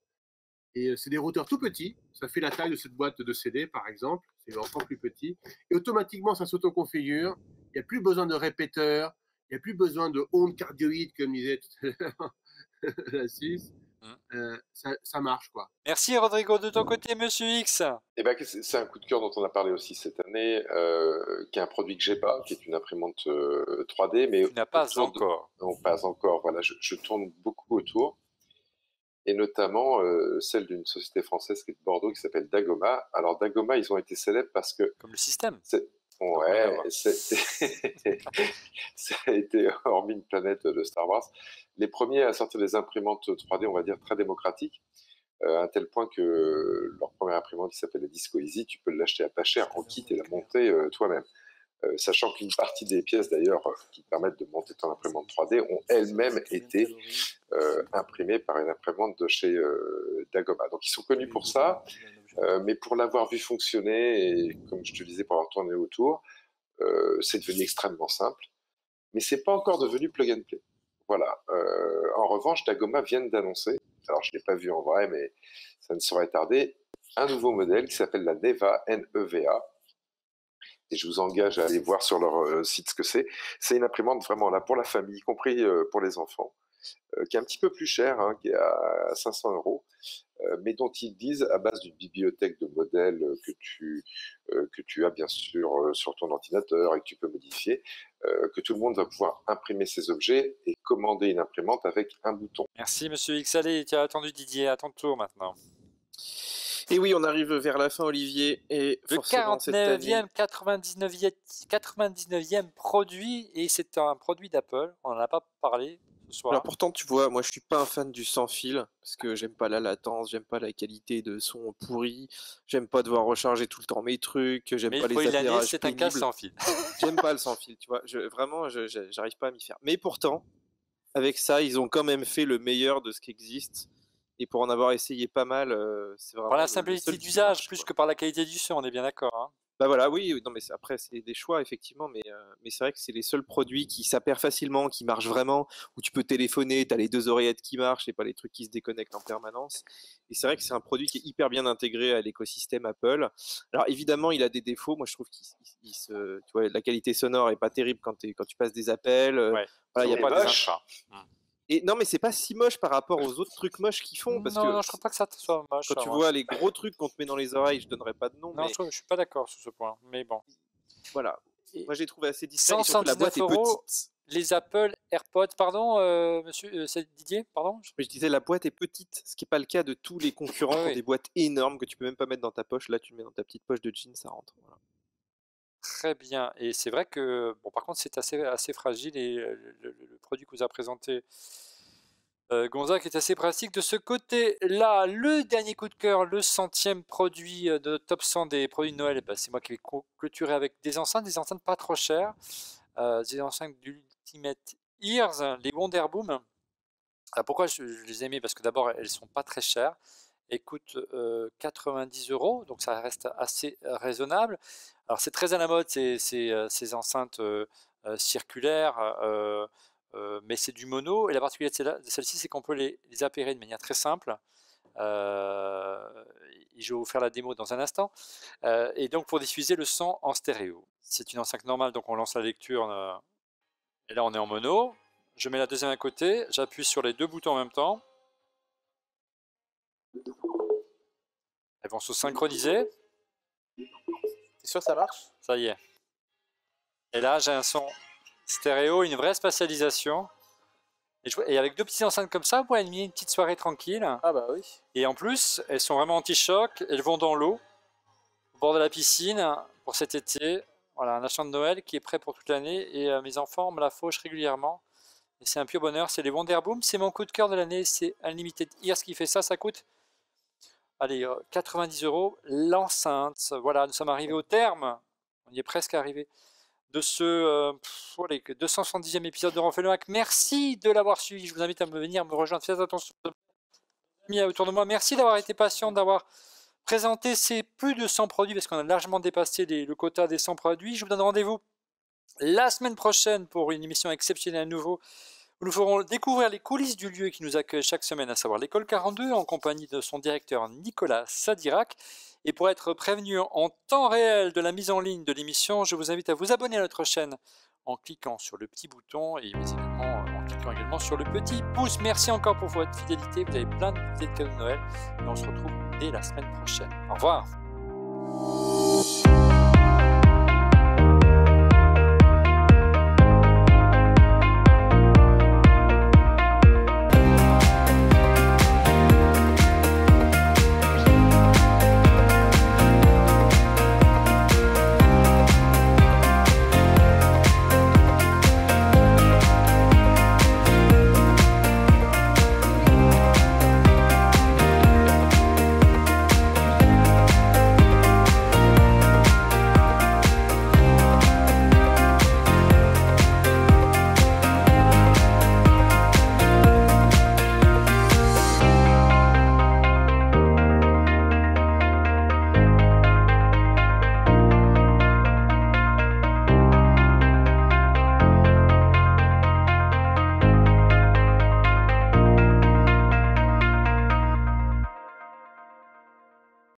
Et c'est des routeurs tout petits. Ça fait la taille de cette boîte de CD, par exemple. C'est encore plus petit. Et automatiquement, ça s'autoconfigure. Il n'y a plus besoin de répéteurs. Il n'y a plus besoin de ondes cardioïdes, comme disait tout à l'heure la Suisse. Ça marche, quoi. Merci, Rodrigo. De ton côté, Monsieur X. Eh ben, c'est un coup de cœur dont on a parlé aussi cette année, qui est un produit que j'ai pas, qui est une imprimante 3D. Mais tu n'as pas encore. Non, pas encore. Voilà, je tourne beaucoup autour. Et notamment celle d'une société française qui est de Bordeaux, qui s'appelle Dagoma. Alors Dagoma, ils ont été célèbres parce que... Comme le système. Ouais, ça a été, hormis une planète de Star Wars, les premiers à sortir des imprimantes 3D, on va dire, très démocratiques, à un tel point que leur première imprimante, qui s'appelle la Disco Easy, tu peux l'acheter à pas cher en kit et la monter toi-même. sachant qu'une partie des pièces d'ailleurs qui permettent de monter ton imprimante 3D ont elles-mêmes été imprimées par une imprimante de chez Dagoma. Donc ils sont connus pour ça, mais pour l'avoir vu fonctionner, et comme je te disais, pour avoir tourné autour, c'est devenu extrêmement simple, mais c'est pas encore devenu plug and play. Voilà. En revanche, Dagoma vient d'annoncer, alors je l'ai pas vu en vrai, mais ça ne saurait tarder, un nouveau modèle qui s'appelle la Neva, N-E-V-A. Et je vous engage à aller voir sur leur site ce que c'est. C'est une imprimante vraiment là pour la famille, y compris pour les enfants, qui est un petit peu plus cher, hein, qui est à 500 €, mais dont ils disent, à base d'une bibliothèque de modèles que tu as bien sûr sur ton ordinateur et que tu peux modifier, que tout le monde va pouvoir imprimer ses objets et commander une imprimante avec un bouton. Merci Monsieur X. Allez, tu as attendu Didier, à ton tour maintenant. Et oui, on arrive vers la fin, Olivier, et le forcément 49e, 99e produit, et c'est un produit d'Apple, on n'en a pas parlé ce soir. Alors pourtant, tu vois, moi je suis pas un fan du sans fil, parce que j'aime pas la latence, j'aime pas la qualité de son pourri, j'aime pas devoir recharger tout le temps mes trucs, j'aime pas les appairages c'est un cas sans fil. J'aime pas le sans fil, tu vois, vraiment, j'arrive pas à m'y faire. Mais pourtant, avec ça, ils ont quand même fait le meilleur de ce qui existe. Et pour en avoir essayé pas mal, c'est vraiment... Par la simplicité d'usage, plus que par la qualité du son, on est bien d'accord. Hein. Bah voilà, oui, non, mais après, c'est des choix, effectivement, mais c'est vrai que c'est les seuls produits qui s'appairent facilement, qui marchent vraiment, où tu peux téléphoner, tu as les 2 oreillettes qui marchent et pas les trucs qui se déconnectent en permanence. Et c'est vrai que c'est un produit qui est hyper bien intégré à l'écosystème Apple. Alors évidemment, il a des défauts. Moi, je trouve tu vois, la qualité sonore est pas terrible quand tu passes des appels. Ouais. Voilà, il y a pas des infras. Et non, mais c'est pas si moche par rapport aux autres trucs moches qu'ils font. Parce que non, je trouve pas que ça soit moche. Quand tu vois les gros trucs qu'on te met dans les oreilles, je donnerai pas de nom. Non, mais... je suis pas d'accord sur ce point. Mais bon. Voilà. Moi, j'ai trouvé assez discret. 179 la boîte est petite. Les Apple AirPods, pardon, monsieur, c'est Didier, pardon. Mais je disais la boîte est petite, ce qui n'est pas le cas de tous les concurrents qui ont des boîtes énormes que tu peux même pas mettre dans ta poche. Là, tu le mets dans ta petite poche de jean, ça rentre. Voilà. Très bien. Et c'est vrai que, bon, par contre, c'est assez fragile et le produit que vous a présenté Gonzague est assez pratique de ce côté-là. Le dernier coup de cœur, le 100e produit de notre top 100 des produits de Noël, c'est moi qui vais clôturer avec des enceintes pas trop chères, des enceintes d'Ultimate Ears, les Wonderboom. Pourquoi je les ai aimées? Parce que d'abord, elles sont pas très chères. Elles coûtent 90 €, donc ça reste assez raisonnable. Alors c'est très à la mode ces enceintes circulaires, mais c'est du mono, et la particularité de celle-ci, c'est qu'on peut les appairer de manière très simple. Et je vais vous faire la démo dans un instant. Et donc pour diffuser le son en stéréo. C'est une enceinte normale, donc on lance la lecture, et là on est en mono. Je mets la deuxième à côté, j'appuie sur les 2 boutons en même temps. Elles vont se synchroniser. T'es sûr que ça marche? Ça y est. Et là j'ai un son stéréo, une vraie spatialisation. Et avec 2 petites enceintes comme ça, vous pouvez animer une petite soirée tranquille. Ah bah oui. Et en plus, elles sont vraiment anti-choc. Elles vont dans l'eau, au bord de la piscine, pour cet été. Voilà, un achat de Noël qui est prêt pour toute l'année. Et mes enfants me la fauchent régulièrement. Et c'est un pur bonheur. C'est les Wonderboom. C'est mon coup de cœur de l'année. C'est Unlimited Ears qui fait ça. Ça coûte, allez, 90 € l'enceinte. Voilà, nous sommes arrivés au terme. On y est presque arrivé de ce 270e épisode de Refait le Mac. Merci de l'avoir suivi. Je vous invite à venir me rejoindre. Faites attention autour de moi. Merci d'avoir été patient, d'avoir présenté ces plus de 100 produits, parce qu'on a largement dépassé le quota des 100 produits. Je vous donne rendez-vous la semaine prochaine pour une émission exceptionnelle à nouveau, où nous ferons découvrir les coulisses du lieu qui nous accueille chaque semaine, à savoir l'école 42, en compagnie de son directeur Nicolas Sadirac. Et pour être prévenu en temps réel de la mise en ligne de l'émission, je vous invite à vous abonner à notre chaîne en cliquant sur le petit bouton, et mais également en cliquant également sur le petit pouce. Merci encore pour votre fidélité. Vous avez plein d'idées de cadeaux de Noël. Et on se retrouve dès la semaine prochaine. Au revoir.